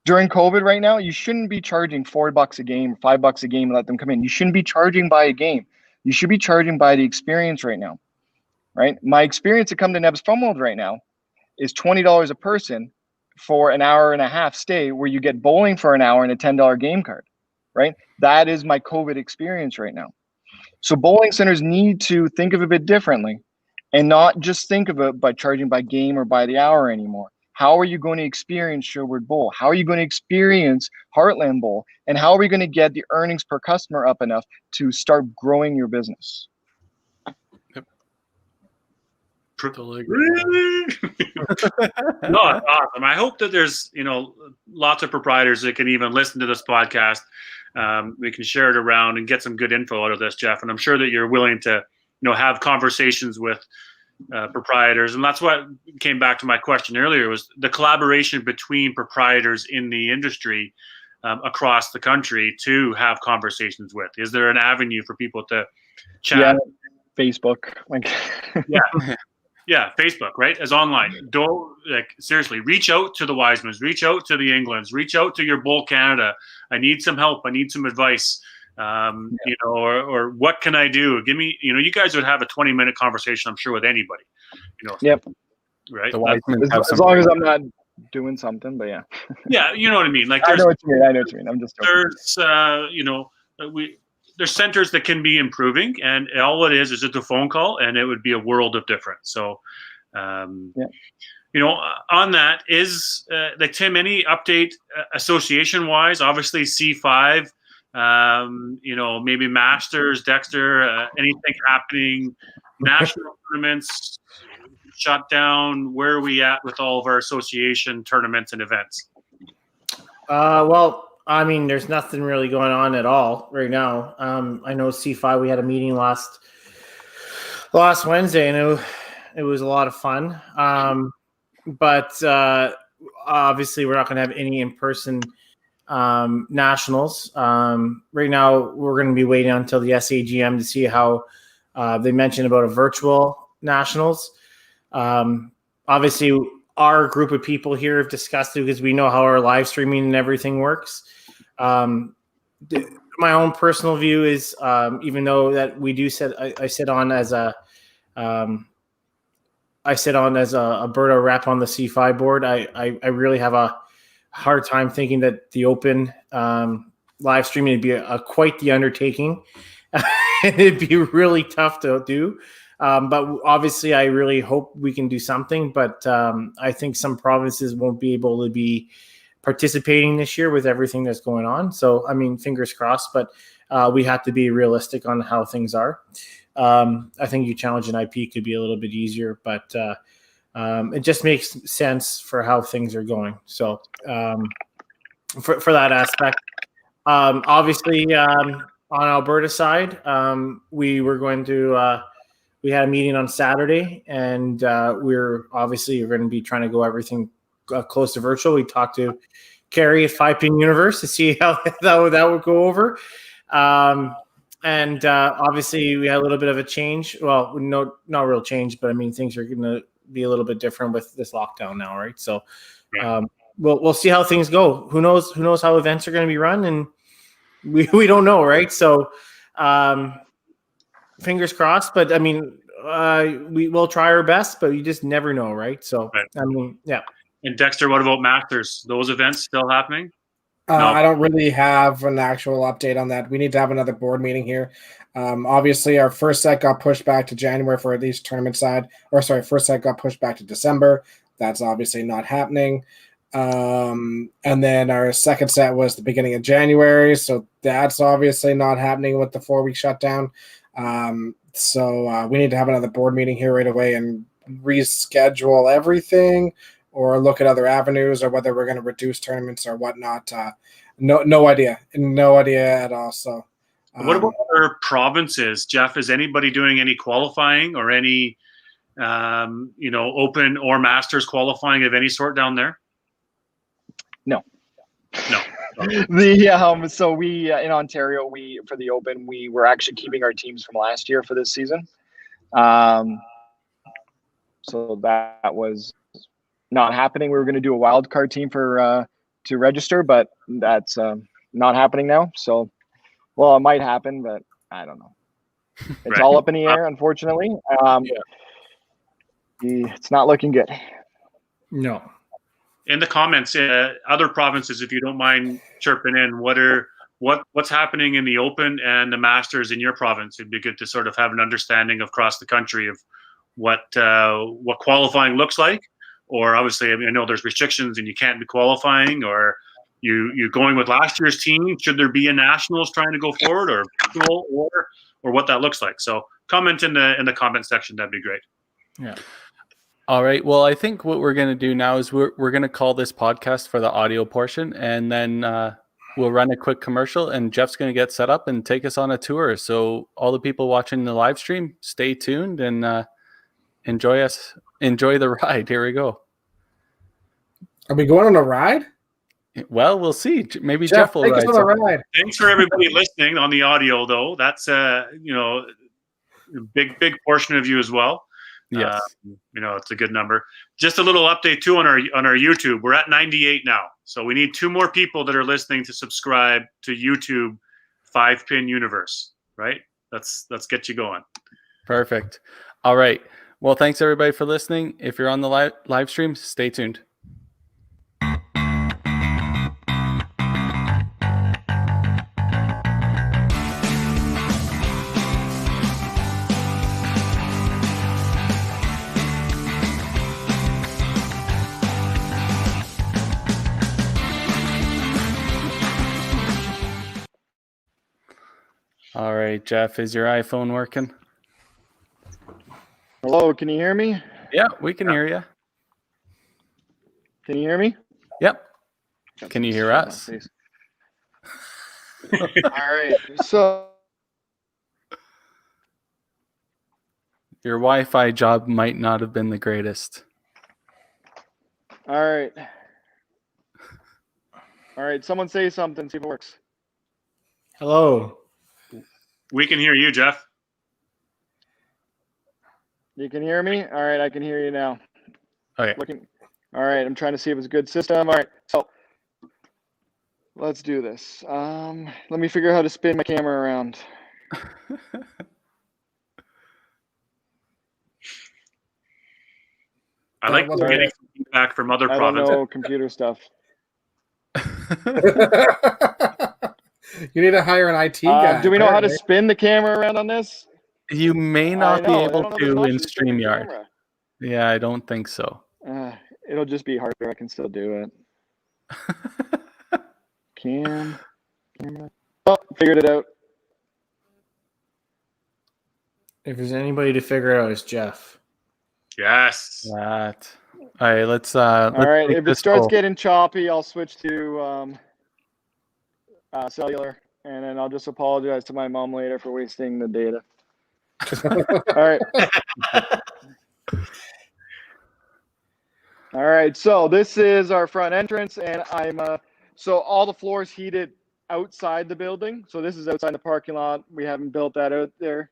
During COVID right now, you shouldn't be charging $4 a game, $5 a game and let them come in. You shouldn't be charging by a game. You should be charging by the experience right now, right? My experience to come to Neb's Fun World right now is $20 a person for an hour and a half stay where you get bowling for an hour and a $10 game card, right? That is my COVID experience right now. So bowling centers need to think of it a bit differently and not just think of it by charging by game or by the hour anymore. How are you going to experience Sherwood Bowl? How are you going to experience Heartland Bowl? And how are we going to get the earnings per customer up enough to start growing your business? Yep. Really? No, it's awesome. I hope that there's, lots of proprietors that can even listen to this podcast. We can share it around and get some good info out of this, Jeff. And I'm sure that you're willing to, have conversations with proprietors. And that's what came back to my question earlier, was the collaboration between proprietors in the industry across the country to have conversations with. Is there an avenue for people to chat? Yeah, Facebook. Yeah, Facebook, right? As online. Don't seriously reach out to the Wisemans, reach out to the Englands, reach out to your Bowl Canada. I need some help. I need some advice. Or what can I do? Give me, you guys would have a 20-minute conversation, I'm sure, with anybody. Yep. Right. The Wisemans have as long as I'm not doing something, but yeah. Yeah, you know what I mean. Like, I know what you mean. I'm just joking. There's centers that can be improving, and all it is just a phone call, and it would be a world of difference. So, on that is Tim, any update association wise? Obviously, C5. Maybe Masters, Dexter, anything happening, national tournaments shut down. Where are we at with all of our association tournaments and events? Well, I mean, there's nothing really going on at all right now. I know C5, we had a meeting last Wednesday, and it was a lot of fun. But obviously we're not going to have any in-person nationals. Right now we're going to be waiting until the SAGM to see how they mentioned about a virtual nationals. Obviously our group of people here have discussed it because we know how our live streaming and everything works. My own personal view is, even though that we do I sit on as a Alberta rep on the C5 board, I really have a hard time thinking that the open live streaming would be quite the undertaking. It'd be really tough to do. But obviously I really hope we can do something, but I think some provinces won't be able to be participating this year with everything that's going on. So, I mean, fingers crossed, but we have to be realistic on how things are. I think you challenge an IP could be a little bit easier, but it just makes sense for how things are going. So for that aspect, obviously on Alberta side, we were going to we had a meeting on Saturday, and we're obviously going to be trying to go everything close to virtual. We talked to Carrie at 5-Pin Universe to see how that would go over. And obviously we had a little bit of a change. Well, no, not real change, but I mean, things are going to be a little bit different with this lockdown now, right? So we'll see how things go. Who knows how events are going to be run, and we don't know, right? So fingers crossed, but I mean, we will try our best, but you just never know, right? So I mean, yeah. And Dexter, what about Masters? Those events still happening? No. I don't really have an actual update on that. We need to have another board meeting here. Obviously, our first set got pushed back to January for at least tournament side. First set got pushed back to December. That's obviously not happening. And then our second set was the beginning of January. So that's obviously not happening with the 4-week shutdown. So we need to have another board meeting here right away and reschedule everything, or look at other avenues, or whether we're going to reduce tournaments or whatnot. No idea at all. So, what about other provinces, Jeff? Is anybody doing any qualifying or any, open or masters qualifying of any sort down there? No. No. So we in Ontario, for the Open, we were actually keeping our teams from last year for this season. So that was not happening. We were going to do a wild card team to register, but that's not happening now. So, well, it might happen, but I don't know. It's all up in the air, unfortunately. It's not looking good. No. In the comments, other provinces, if you don't mind chirping in, what's happening in the Open and the Masters in your province? It'd be good to sort of have an understanding across the country of what qualifying looks like. Or obviously, I know there's restrictions and you can't be qualifying, or you going with last year's team. Should there be a nationals trying to go forward, or what that looks like? So comment in the comment section. That'd be great. Yeah. All right. Well, I think what we're going to do now is we're going to call this podcast for the audio portion, and then we'll run a quick commercial, and Jeff's going to get set up and take us on a tour. So all the people watching the live stream, stay tuned and enjoy the ride. Here we go. Are we going on a ride? Well, we'll see. Maybe Jeff will take ride. us on a ride. Thanks for everybody listening on the audio, though. That's a big portion of you as well. Yes. It's a good number. Just a little update too on our YouTube. We're at 98 now, so we need 2 more people that are listening to subscribe to YouTube 5-Pin Universe. Right? Let's get you going. Perfect. All right. Well, thanks everybody for listening. If you're on the live stream, stay tuned. All right, Jeff, is your iPhone working? Hello, can you hear me? Yeah, we can hear you. Can you hear me? Yep. Can you hear us? All right. So your Wi-Fi job might not have been the greatest. All right. Someone say something. See if it works. Hello. We can hear you, Jeff. You can hear me? All right, I can hear you now. Okay. All right, I'm trying to see if it's a good system. All right, so let's do this. Let me figure out how to spin my camera around. I like getting feedback from other provinces. I don't know computer stuff. You need to hire an IT guy. Do we know how to spin the camera around on this? You may not be able to in to spin the StreamYard. camera. Yeah, I don't think so. It'll just be harder. I can still do it. Camera. Oh, figured it out. If there's anybody to figure it out, it's Jeff. Yes. That. All right, let's All right, take if it this starts poll. getting choppy, I'll switch to cellular, and then I'll just apologize to my mom later for wasting the data. All right. All right. So this is our front entrance, and so all the floors heated outside the building. So this is outside the parking lot. We haven't built that out there,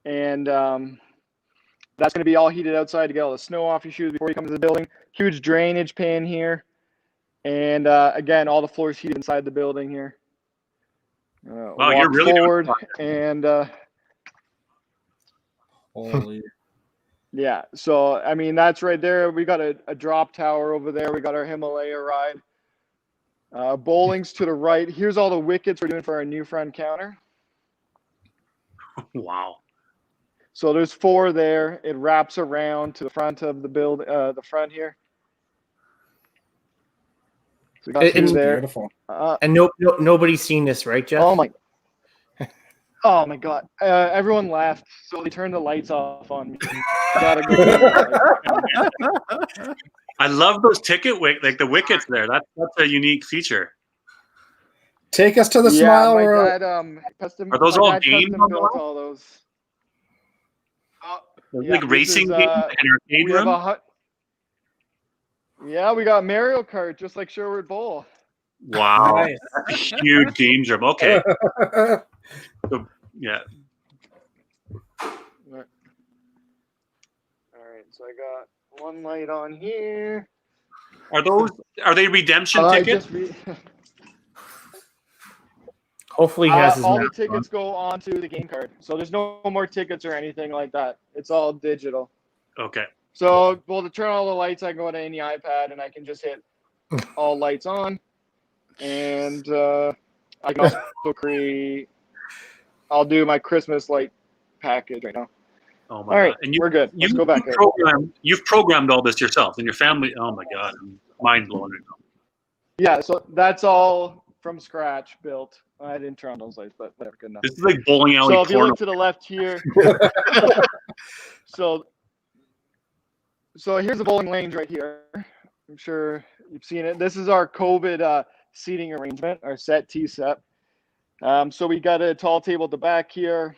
and that's going to be all heated outside to get all the snow off your shoes before you come to the building. Huge drainage pan here, and again, all the floors heated inside the building here. Wow, you're Walk really doing forward, fine. and Holy. yeah, so I mean that's right there. We got a drop tower over there. We got our Himalaya ride. Bowling's to the right. Here's all the wickets we're doing for our new front counter. Wow. So there's 4 there. It wraps around to the front of the build, the front here. So we got It- 2 it's there. Beautiful. And nobody's seen this, right, Jeff? Oh my God! Everyone laughed, so they turned the lights off on me. Gotta go. I love those like the wickets there. That's a unique feature. Take us to the Yeah, smile my room. dad, custom. Are those my all dad games custom on the built wall? all those. Yeah, Like this racing is, games, an arcade we have room. Yeah, we got Mario Kart, just like Sherwood Bowl. Wow, Nice. that's a huge games room. Okay, so, yeah. All right, so I got one light on here. Are they redemption I tickets? just Hopefully he has his all the mask on. tickets go onto the game card, so there's no more tickets or anything like that. It's all digital. Okay. So, well, to turn all the lights, I go to any iPad and I can just hit all lights on, and I can also create. I'll do my Christmas light package right now. Oh my All right, God. And we're good. Let's go back there. You've programmed all this yourself and your family. Oh my God, I'm mind blown right now. Yeah, so that's all from scratch built. I didn't turn on those lights, but whatever, good enough. This is like bowling alley So if you porno. look to the left here, so here's the bowling lanes right here. I'm sure you've seen it. This is our COVID seating arrangement, our set T set. So we got a tall table at the back here.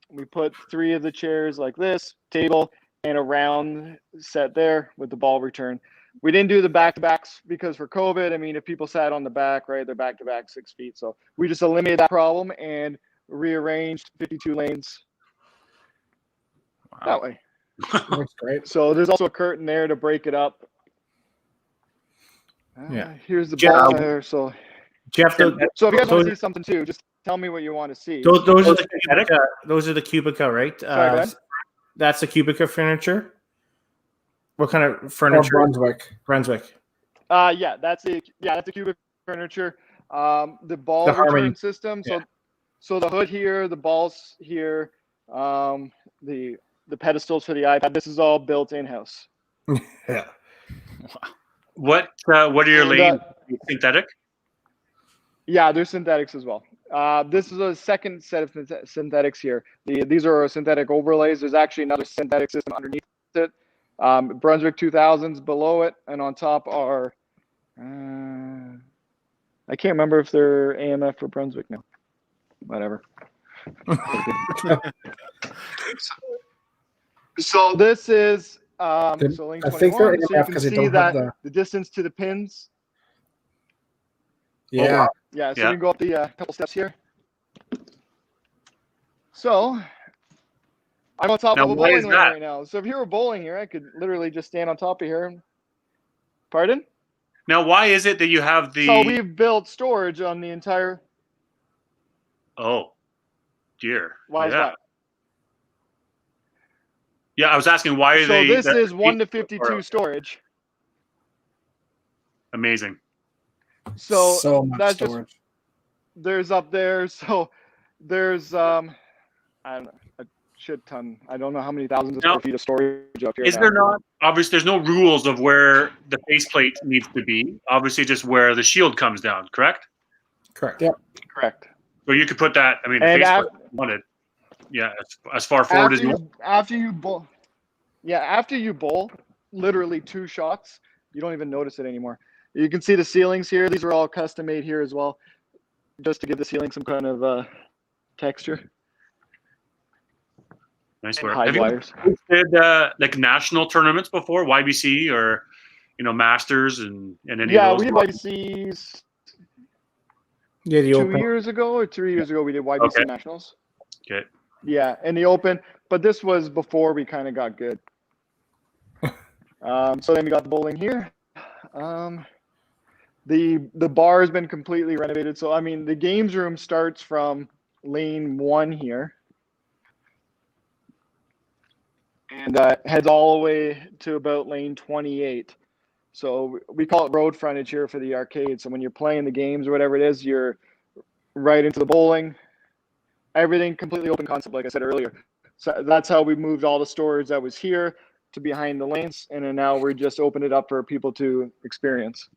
We put 3 of the chairs like this, table, and a round set there with the ball return. We didn't do the back-to-backs because for COVID, I mean, if people sat on the back, right, they're back-to-back 6 feet. So we just eliminated that problem and rearranged 52 lanes that way. That's great. So there's also a curtain there to break it up. Yeah. Here's the Jeff, ball there. So Jeff, if you guys want those- to see something too, just tell me what you want to see. those are the Cubica. Those are the Cubica, right? Sorry, go ahead. That's the Cubica furniture. What kind of Or furniture? Brunswick. Brunswick. Yeah, that's the cubic furniture. The ball The Harmony. return system. So Yeah. so the hood here, the balls here, the pedestals for the iPad. This is all built in house. Yeah. What are your And, lanes? Synthetic? Yeah, they're synthetics as well. This is a second set of synthetics here. These are our synthetic overlays. There's actually another synthetic system underneath it. Brunswick 2000s below it, and on top are I can't remember if they're AMF or Brunswick now. Whatever. So this is so lane I think they're 21. So you AMF can 'cause they see don't that have the distance to the pins. Yeah. Yeah, so Yeah. we can go up the couple steps here. So I'm on top Now, of a why is bowling lane that? right now. So if you were bowling here, I could literally just stand on top of here. Pardon? Now, why is it that you have the? So we've built storage on the entire. Oh, dear. Why is yeah. that? Yeah, I was asking why are So they? this that- is 1 to 52 storage. Amazing. So much that's just storage. there's up there. So there's I don't know, a shit ton. I don't know how many thousands of Now, square feet of storage up here. Is now. there not? Obviously, there's no rules of where the faceplate needs to be. Obviously, just where the shield comes down. Correct. Correct. Yep. Correct. So you could put that. I mean, the And faceplate if you wanted. Yeah, as far forward as you want. After you bowl, after you bowl, literally 2 shots, you don't even notice it anymore. You can see the ceilings here. These are all custom made here as well, just to give the ceiling some kind of texture. Nice and work. high Have you wires. hosted like national tournaments before, YBC or Masters and any Yeah, of we those? did YBCs Yeah, the 2 open. years ago or 3 years ago. We did YBC Okay. Nationals. Okay. Yeah, and the Open, but this was before we kind of got good. So then we got the bowling here. The bar has been completely renovated. So I mean, the games room starts from lane 1 here, and heads all the way to about lane 28. So we call it road frontage here for the arcade. So when you're playing the games or whatever it is, you're right into the bowling. Everything completely open concept, like I said earlier. So that's how we moved all the storage that was here to behind the lanes, and then now we're just opening it up for people to experience.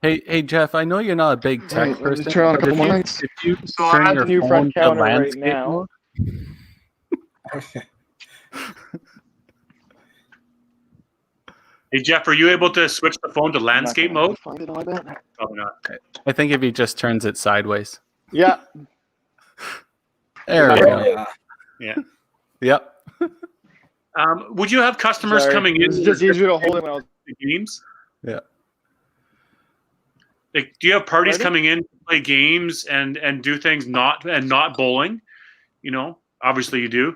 Hey, Jeff. I know you're not a big tech Right, let me person, turn on a but couple more lights. if you So I'm turn at your the new phone front to counter right landscape now. mode, Hey Jeff, are you able to switch the phone to I'm not landscape gonna mode? find it on that. Probably not. I think if he just turns it sideways. Yeah, There we go. Yeah. Yep. Would you have customers sorry. coming It in was just easier to hold it when I was. the games? Yeah. Like, do you have parties Pardon? coming in to play games and do things not bowling? Obviously you do.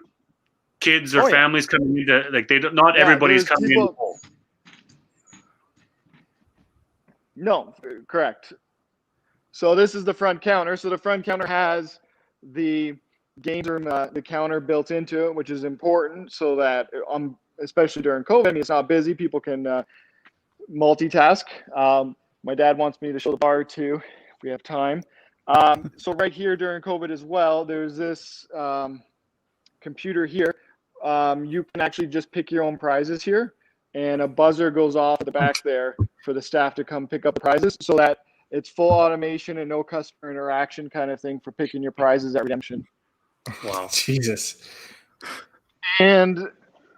Kids or Oh, yeah. families coming in to like they don't. Not Yeah, everybody's there's coming in. people- To bowl. No, correct. So this is the front counter. So the front counter has the games room, the counter built into it, which is important so that especially during COVID, I mean, it's not busy. People can multitask. My dad wants me to show the bar too, if we have time. So right here during COVID as well, there's this computer here. You can actually just pick your own prizes here, and a buzzer goes off at the back there for the staff to come pick up the prizes, so that it's full automation and no customer interaction kind of thing for picking your prizes at redemption. Wow. Jesus. And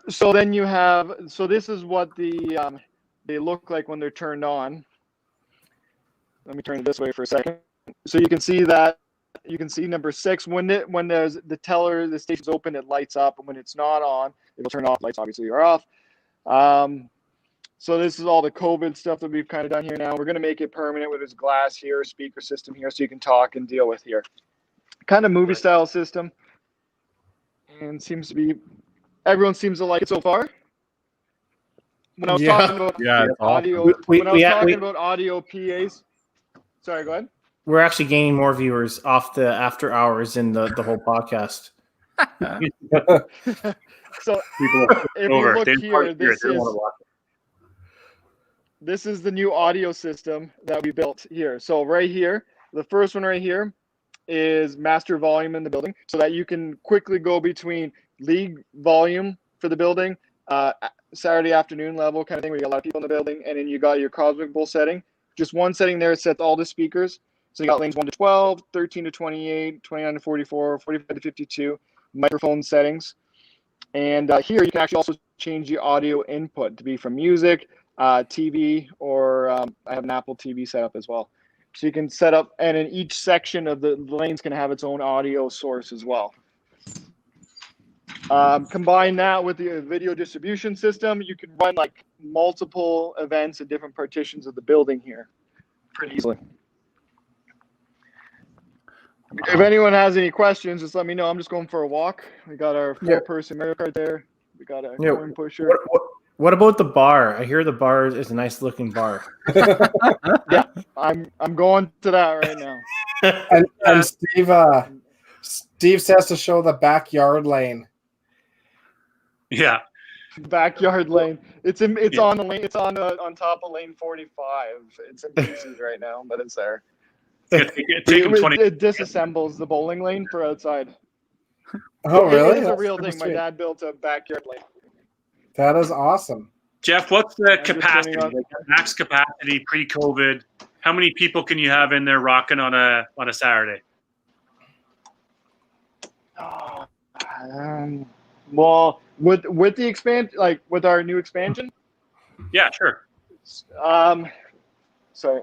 so then you have, so this is what they look like when they're turned on. Let me turn it this way for a second. So you can see that, you can see number 6, when there's the teller, the station's open, it lights up, and when it's not on, it'll turn off. Lights obviously are off. So this is all the COVID stuff that we've kind of done here now. We're going to make it permanent with this glass here, speaker system here, so you can talk and deal with here. Kind of movie style system, and seems to be, everyone seems to like it so far. When I was Yeah. talking about Yeah. It's awesome. audio, We- when I was we- talking we- about audio PAs, sorry, go ahead. We're actually gaining more viewers off the after hours in the whole podcast. So People if you over. look They don't here, wanna hear it. this They don't is wanna watch it. this is the new audio system that we built here. So right here, the first one right here is master volume in the building, so that you can quickly go between league volume for the building, Saturday afternoon level kind of thing where you got a lot of people in the building, and then you got your Cosmic Bowl setting. Just one setting there sets all the speakers. So you got lanes 1 to 12, 13 to 28, 29 to 44, 45 to 52, microphone settings. And here you can actually also change the audio input to be from music, TV, or I have an Apple TV set up as well. So you can set up, and in each section of the lanes can have its own audio source as well. Combine that with the video distribution system, you can run like multiple events at different partitions of the building here pretty easily. If anyone has any questions, just let me know. I'm just going for a walk. We got our 4-person Mario Kart there. We got a coin pusher. What about the bar? I hear the bar is a nice looking bar. Yeah, I'm going to that right now. And Steve says to show the backyard lane. Yeah. Backyard lane. It's Yeah. on the lane. It's on top of lane 45. It's in pieces right now, but it's there. Take them 20. It disassembles the bowling lane for outside. Oh, really? It is a That's real super thing. My sweet. dad built a backyard lane. That is awesome. Jeff, what's the just capacity? turning on- Like max capacity pre-COVID? How many people can you have in there rocking on a Saturday? Well, with the expand, like with our new expansion. Yeah, sure. Sorry.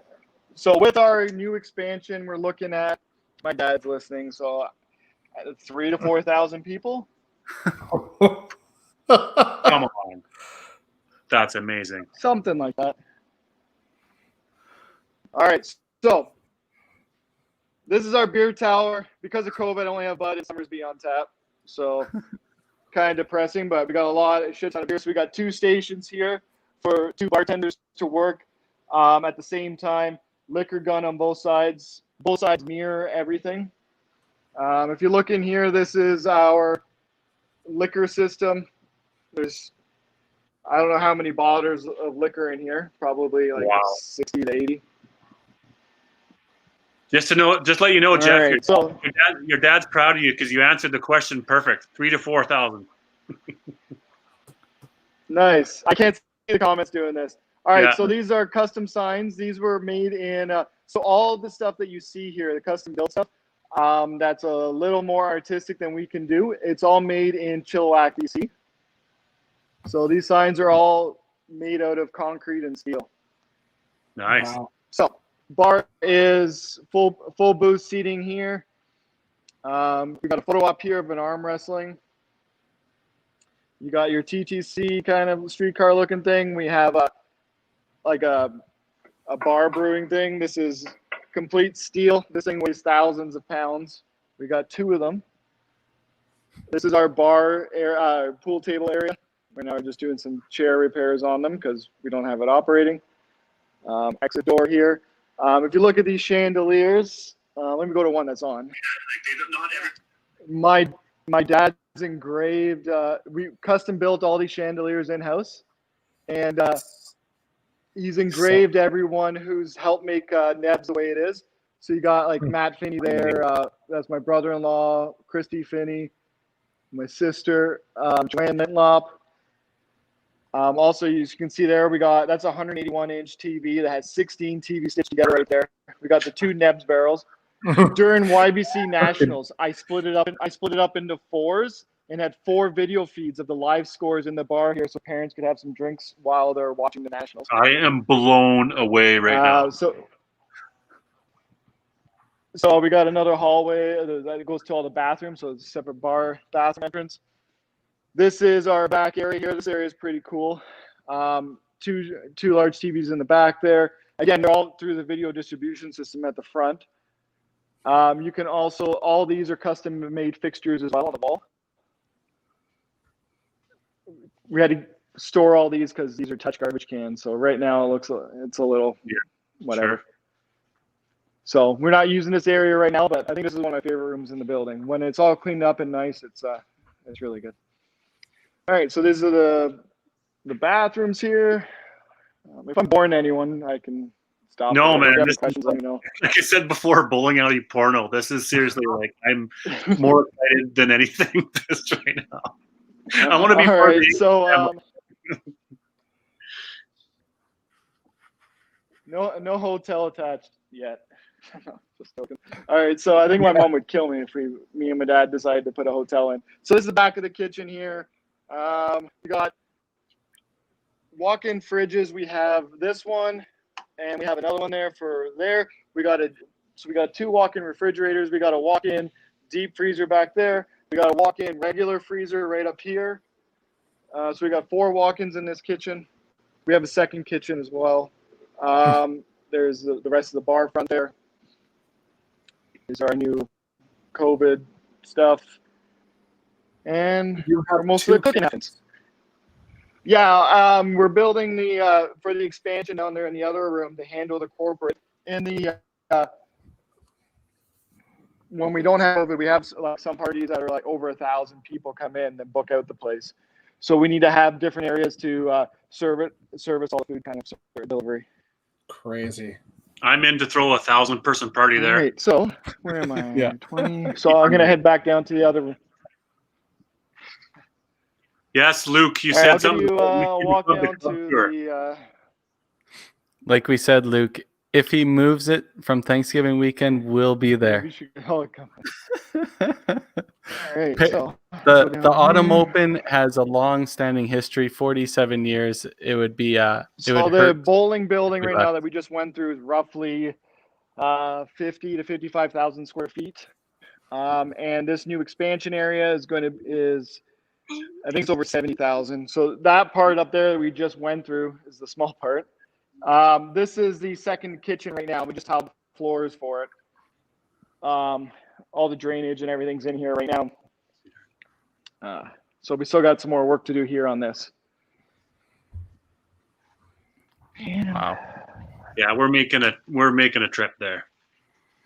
So with our new expansion, we're looking at, my dad's listening, so 3,000 to 4,000 people. Come on. That's amazing. Something like that. All right, so this is our beer tower. Because of COVID, I only have Bud and Summers Be on tap. So kind of depressing, but we got a shit ton of beer. So we got 2 stations here for 2 bartenders to work at the same time. Liquor gun on both sides. Both sides mirror everything. If you look in here, this is our liquor system. There's, I don't know how many bottles of liquor in here. Probably like 60 to 80. Just let you know, All Jeff, right, your dad's proud of you because you answered the question perfect. 3,000 to 4,000. Nice. I can't see the comments doing this. All right, Yeah. so these are custom signs. These were made in, so all the stuff that you see here, the custom built stuff, that's a little more artistic than we can do. It's all made in Chilliwack, BC. So these signs are all made out of concrete and steel. Nice. Wow. So bar is full booth seating here. We got a photo up here of an arm wrestling. You got your TTC kind of streetcar looking thing. We have a bar brewing thing. This is complete steel. This thing weighs thousands of pounds. We got 2 of them. This is our bar pool table area. Right now we're just doing some chair repairs on them because we don't have it operating. Exit door here. If you look at these chandeliers, let me go to one that's on. My dad's engraved. We custom built all these chandeliers in house, and he's engraved everyone who's helped make Nebs the way it is. So you got like Matt Finney there. That's my brother-in-law, Christy Finney, my sister, Joanne Lintlop. Also, as you can see there, we got that's a 181-inch TV that has 16 TV stitched together right there. We got the 2 Nebs barrels. During YBC Nationals, I split it up into 4s and had 4 video feeds of the live scores in the bar here, so parents could have some drinks while they're watching the Nationals. I am blown away right now. So we got another hallway that goes to all the bathrooms, so it's a separate bar bathroom entrance. This is our back area here. This area is pretty cool. 2 large TVs in the back there. Again, they're all through the video distribution system at the front. You can also, all these are custom made fixtures as well on the wall. We had to store all these because these are touch garbage cans. So right now it's a little whatever. Sure. So we're not using this area right now, but I think this is one of my favorite rooms in the building. When it's all cleaned up and nice, it's really good. All right, so these are the bathrooms here. If I'm boring anyone, I can stop. No, man. Questions, let me know. Like I said before, bowling alley porno. This is seriously like I'm more excited than anything just right now. I want to be all part right, of the so no hotel attached yet. Just joking. All right, so I think my mom would kill me if me and my dad decided to put a hotel in. So this is the back of the kitchen here. We got walk-in fridges. We have this one, and we have another one there for there. We got 2 walk-in refrigerators. We got a walk-in deep freezer back there. We got a walk-in regular freezer right up here. So we got 4 walk-ins in this kitchen. We have a second kitchen as well. There's the rest of the bar front there. These are our new COVID stuff. And most of the cooking happens. Yeah, we're building the for the expansion down there in the other room to handle the corporate. And the when we don't have COVID, we have some parties that are like over 1,000 people come in and book out the place. So we need to have different areas to service all the food kind of delivery. Crazy. I'm in to throw a 1,000-person party there. All right, so where am I? Yeah. 20. So I'm gonna head back down to the other room. Yes, Luke, you All right, said I'll something. give you about walk the down club to tour. the. Like we said, Luke, if he moves it from Thanksgiving weekend, we'll be there. We should all come. All right, Pa- so The Autumn Open has a long-standing history, 47 years. It would be it so would the hurt. bowling building right Goodbye. now that we just went through is roughly 50 to 55,000 square feet. And this new expansion area is I think it's over 70,000. So that part up there that we just went through is the small part. This is the second kitchen right now. We just have floors for it. All the drainage and everything's in here right now. So we still got some more work to do here on this. Wow. Yeah, we're making a trip there.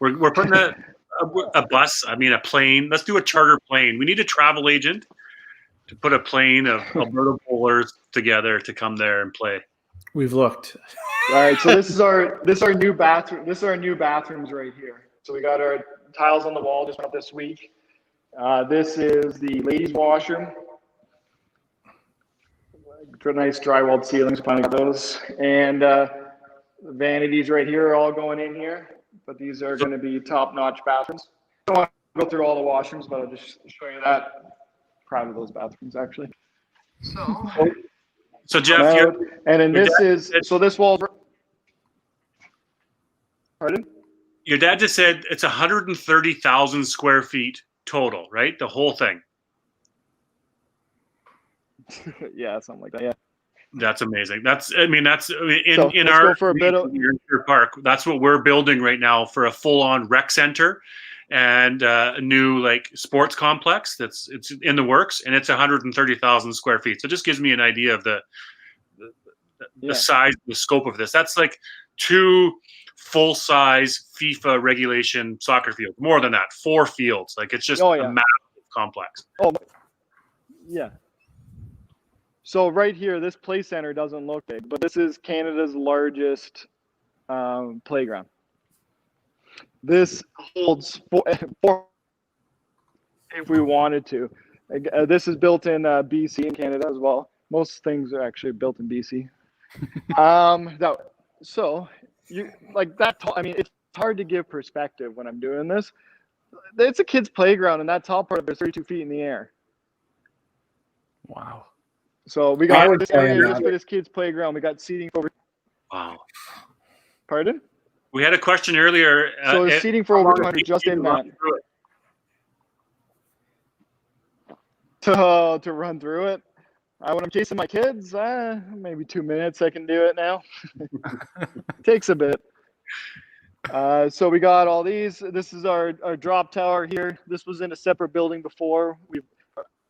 We're putting a bus. I mean, a plane. Let's do a charter plane. We need a travel agent to put a plane of Alberta bowlers together to come there and play. We've looked. All right, so this is our new bathroom. This is our new bathrooms right here. So we got our tiles on the wall just went up this week. This is the ladies' washroom. Nice drywalled ceilings, finally got those. And the vanities right here are all going in here, but these are going to be top-notch bathrooms. I don't want to go through all the washrooms, but I'll just show you that. Proud of those bathrooms, actually. So Jeff, and then this is so this wall. Pardon? Your dad just said it's 130,000 square feet total, right? The whole thing. Yeah, something like that. Yeah. That's amazing. That's So, in let's our go for a bit of- park. That's what we're building right now for a full-on rec center and a new like sports complex. It's in the works, and it's 130,000 square feet. So it just gives me an idea of the size, the scope of this. That's like 2 full-size FIFA regulation soccer fields. More than that, 4 fields. Like it's just a massive complex. Oh, yeah. So right here, this play center doesn't look big, but this is Canada's largest playground. This holds 4 if we wanted to. This is built in BC in Canada as well. Most things are actually built in BC. So you like that. I mean, it's hard to give perspective when I'm doing this. It's a kid's playground, and that top part of it is 32 feet in the air. Wow. So we got this area just for this kid's playground. We got seating over. Wow. Pardon? We had a question earlier. So there's seating for over 200 just in that. To run through it. When I'm chasing my kids, maybe 2 minutes I can do it now. Takes a bit. So we got all these. This is our drop tower here. This was in a separate building before.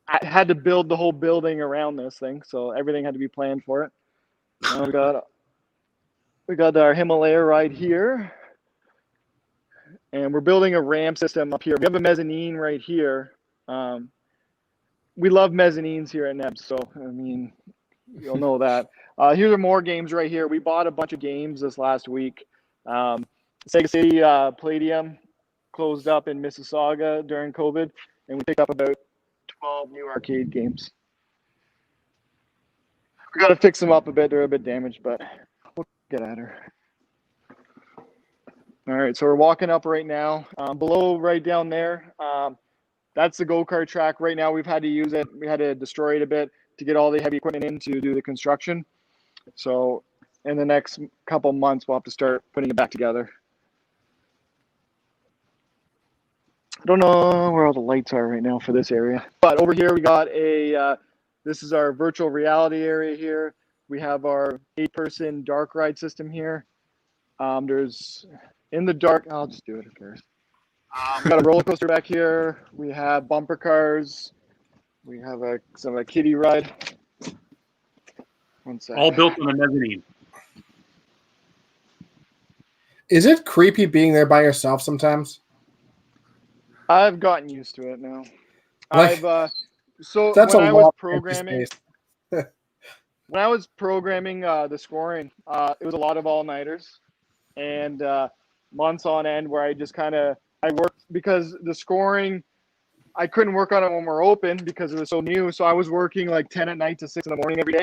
I had to build the whole building around this thing, so everything had to be planned for it. We got our Himalaya right here, and we're building a ramp system up here. We have a mezzanine right here. We love mezzanines here at Nebs, so I mean, you'll know that. Here are more games right here. We bought a bunch of games this last week. Sega City Palladium closed up in Mississauga during COVID, and we picked up about 12 new arcade games. We got to fix them up a bit. They're a bit damaged, but we'll get at her. All right, so we're walking up right now. Below, right down there, that's the go-kart track. Right now, we've had to use it. We had to destroy it a bit to get all the heavy equipment in to do the construction. So in the next couple months, we'll have to start putting it back together. I don't know where all the lights are right now for this area, but over here we got this is our virtual reality area here. We have our 8-person dark ride system here. There's in the dark, I'll just do it first. We got a roller coaster back here. We have bumper cars. We have a kiddie ride. One second. All built on a mezzanine. Is it creepy being there by yourself sometimes? I've gotten used to it now. Like, So that's when a I was lot of programming, space. when I was programming the scoring, it was a lot of all-nighters and months on end where I just I worked because the scoring, I couldn't work on it when we're open because it was so new. So I was working like 10 at night to 6 in the morning every day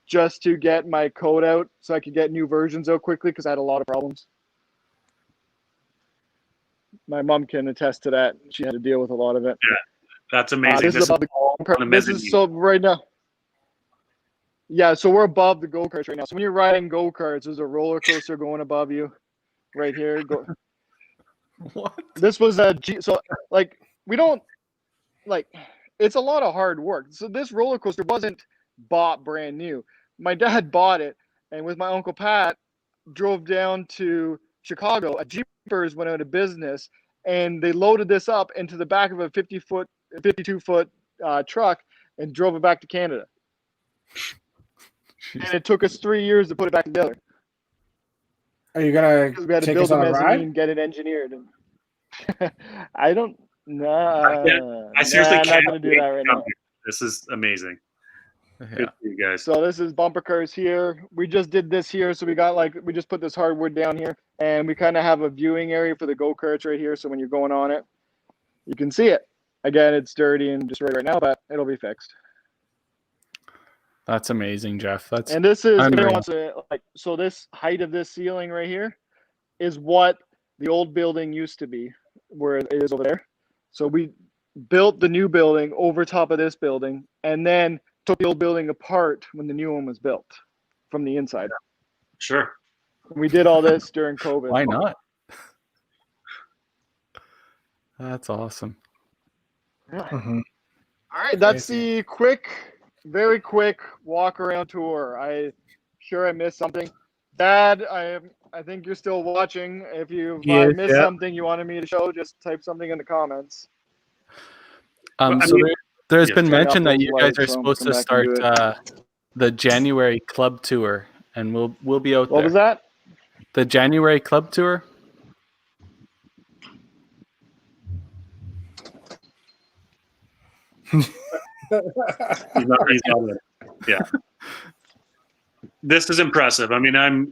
just to get my code out so I could get new versions out quickly because I had a lot of problems. My mom can attest to that. She had to deal with a lot of it. Yeah, that's amazing. This is above this is so right now. Yeah, so we're above the go-karts right now. So when you're riding go-karts, there's a roller coaster going above you right here. What? This was so like we don't like it's a lot of hard work. So this roller coaster wasn't bought brand new. My dad bought it, and with my Uncle Pat, drove down to Chicago. A Jeepers went out of business, and they loaded this up into the back of a 52-foot truck and drove it back to Canada. And it took us 3 years to put it back together. Are you gonna Because we had to take build us the on a mezzanine, ride? get it engineered. I don't. Nah, I seriously I'm can't not gonna do wait that to right come now. here. This is amazing. Yeah. Good for you guys. So this is bumper cars here. We just did this here, so we just put this hardwood down here, and we kind of have a viewing area for the go-karts right here. So when you're going on it, you can see it. Again, it's dirty and just right now, but it'll be fixed. That's amazing, Jeff. That's And this is unreal. so this height of this ceiling right here is what the old building used to be, where it is over there. So we built the new building over top of this building, and then took the old building apart when the new one was built from the inside. Sure. We did all this during COVID. Why not? That's awesome. Mhm. All right, that's the very quick walk around tour. I missed something. Dad, I think you're still watching. If you Yes, missed yeah. something you wanted me to show, just type something in the comments. I So mean- there's Yeah, been turn up mention that those you guys lights are so supposed come to back and do start the January club tour, and we'll be out What there. was that? The January club tour. He's not it. Yeah. This is impressive. I mean, I'm,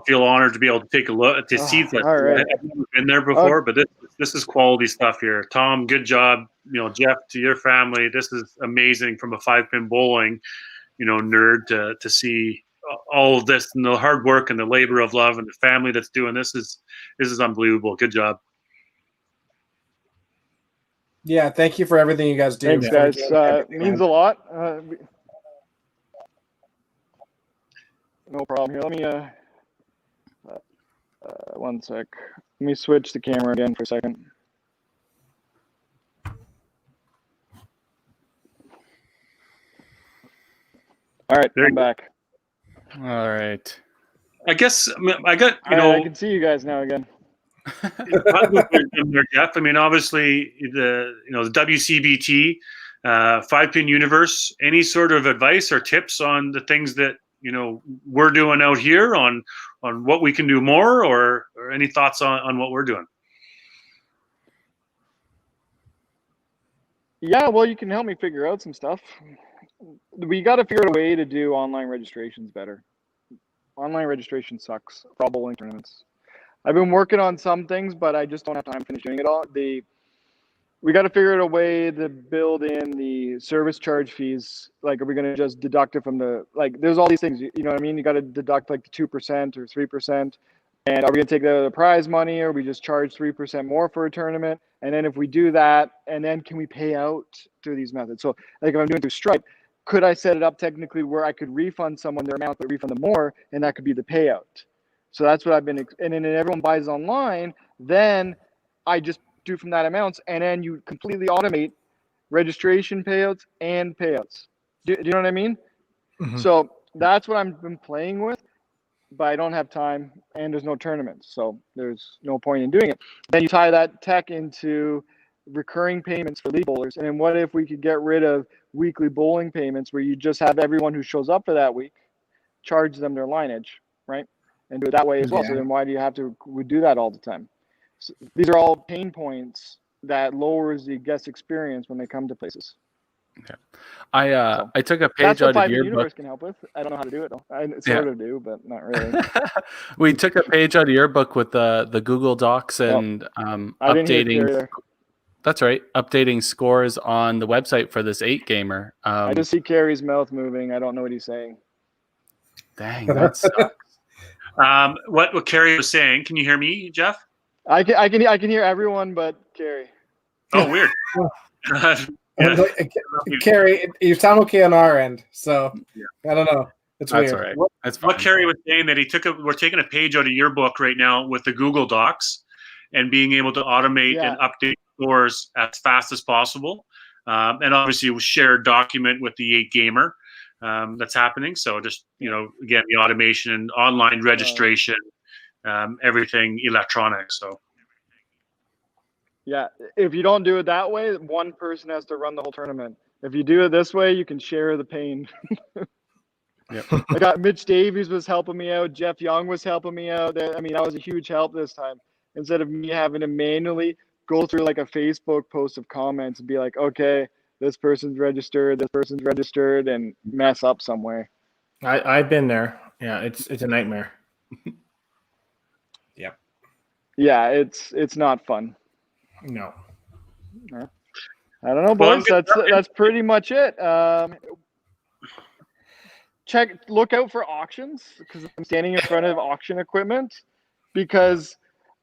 feel honored to be able to take a look to see that. all right. I've never been there before, but this is quality stuff here. Tom, good job. Jeff, to your family, this is amazing from a 5-pin bowling, nerd to see all of this and the hard work and the labor of love and the family that's doing this is unbelievable. Good job. Yeah, thank you for everything you guys do. Thanks, guys. Means a lot. No problem here. Let me 1 sec. Let me switch the camera again for a second. All right, There I'm you go. back. All right. I guess I got, All right, I can see you guys now again. Jeff. I mean, obviously the WCBT 5-pin universe. Any sort of advice or tips on the things that we're doing out here on what we can do more, or any thoughts on what we're doing? Yeah, well, you can help me figure out some stuff. We got to figure out a way to do online registrations better. Online registration sucks for all bowling tournaments. I've been working on some things, but I just don't have time to finish doing it all. We got to figure out a way to build in the service charge fees. Like, are we going to just deduct it from there's all these things, you know what I mean? You got to deduct like the 2% or 3%. And are we going to take the prize money, or we just charge 3% more for a tournament? And then if we do that, and then can we pay out through these methods? So like if I'm doing through Stripe, could I set it up technically where I could refund someone their amount, but refund them more, and that could be the payout? So that's what I've been, and then everyone buys online, then I just do from that amounts, and then you completely automate registration payouts and payouts. Do you know what I mean? Mhm. So that's what I've been playing with, but I don't have time, and there's no tournaments, so there's no point in doing it. Then you tie that tech into recurring payments for league bowlers, and then what if we could get rid of weekly bowling payments where you just have everyone who shows up for that week charge them their lineage, right? And do it that way as well. So Yeah. then why do you have to do that all the time? So these are all pain points that lowers the guest experience when they come to places. I took a That's page what out of 5-pin your Universe book. can help with. I don't know how to do it though. I sort of do, but not really. We took a page out of your book with the Google Docs and I didn't hear updating. Carrie there. That's right, updating scores on the website for this 8 gamer. I just see Carrie's mouth moving. I don't know what he's saying. Dang, that sucks. What Carrie was saying. Can you hear me, Jeff? I can hear everyone but Carrie. Oh, weird. Yeah. Carrie, you sound okay on our end, so I don't know. It's That's weird. all right. That's fine. What Carrie was saying, that we're taking a page out of your book right now with the Google Docs and being able to automate and update scores as fast as possible. And obviously a shared document with the 8 Gamer that's happening. So just, again, the automation and online registration, everything electronic. So. Yeah, if you don't do it that way, one person has to run the whole tournament. If you do it this way, you can share the pain. Yep. I got Mitch Davies was helping me out. Jeff Young was helping me out. I mean, that was a huge help this time. Instead of me having to manually go through like a Facebook post of comments and be like, okay, this person's registered, and mess up somewhere. I've been there. Yeah, it's a nightmare. Yep. Yeah, it's not fun. No. I don't know, boys. That's pretty much it. Look out for auctions, because I'm standing in front of auction equipment, because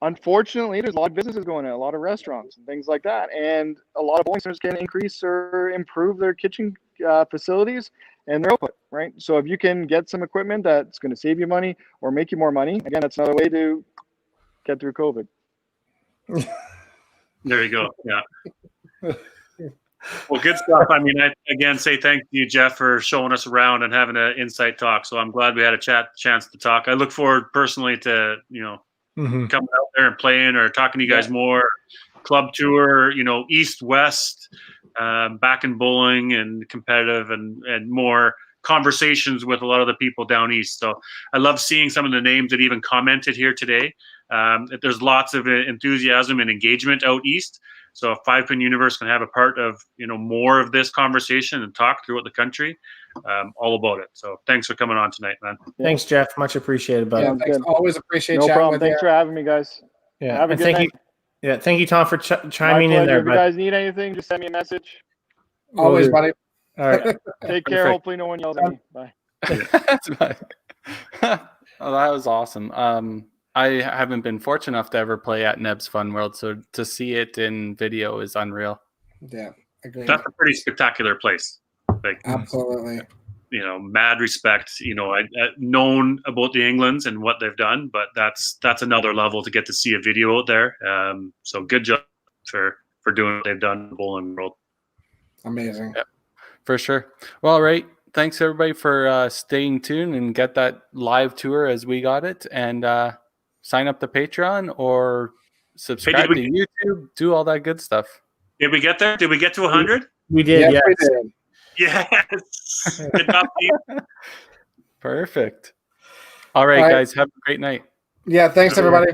unfortunately there's a lot of businesses going in, a lot of restaurants and things like that, and a lot of bowling centers can increase or improve their kitchen facilities and their output, right? So if you can get some equipment that's going to save you money or make you more money, again, that's another way to get through COVID. There you go. Yeah. Well, good stuff. I mean, I again say thank you, Jeff, for showing us around and having an insight talk. So I'm glad we had a chance to talk. I look forward personally to coming out there and playing or talking to you guys more. Club tour, East West, back in bowling and competitive and more conversations with a lot of the people down east. So I love seeing some of the names that even commented here today. There's lots of enthusiasm and engagement out east. So if 5-Pin Universe can have a part of, more of this conversation and talk throughout the country, all about it. So thanks for coming on tonight, man. Thanks, Jeff. Much appreciated, buddy. Yeah, thanks. Always appreciate No chatting problem. with Thanks you. for having me, guys. Yeah, Have a and good thank night. you. Yeah, thank you, Tom, for My chiming in pleasure. there. If you guys need anything, just send me a message. Always, buddy. All right. Take care. Perfect. Hopefully no one yells at me. Bye. That's right. Oh, that was awesome. I haven't been fortunate enough to ever play at Neb's Fun World, so to see it in video is unreal. Yeah, agreed. That's a pretty spectacular place. Like, Absolutely. Mad respect. I've known about the Englands and what they've done, but that's another level to get to see a video out there. So good job for doing what they've done in the bowling world. Amazing. Yep, for sure. Well, all right. Thanks everybody for staying tuned and get that live tour as we got it, and sign up to Patreon or subscribe to YouTube. Do all that good stuff. Did we get there? Did we get to 100? We did. Yes, Yes. we did. Yes. Good job, Steve. Perfect. All right, All right. guys. Have a great night. Yeah, thanks everybody.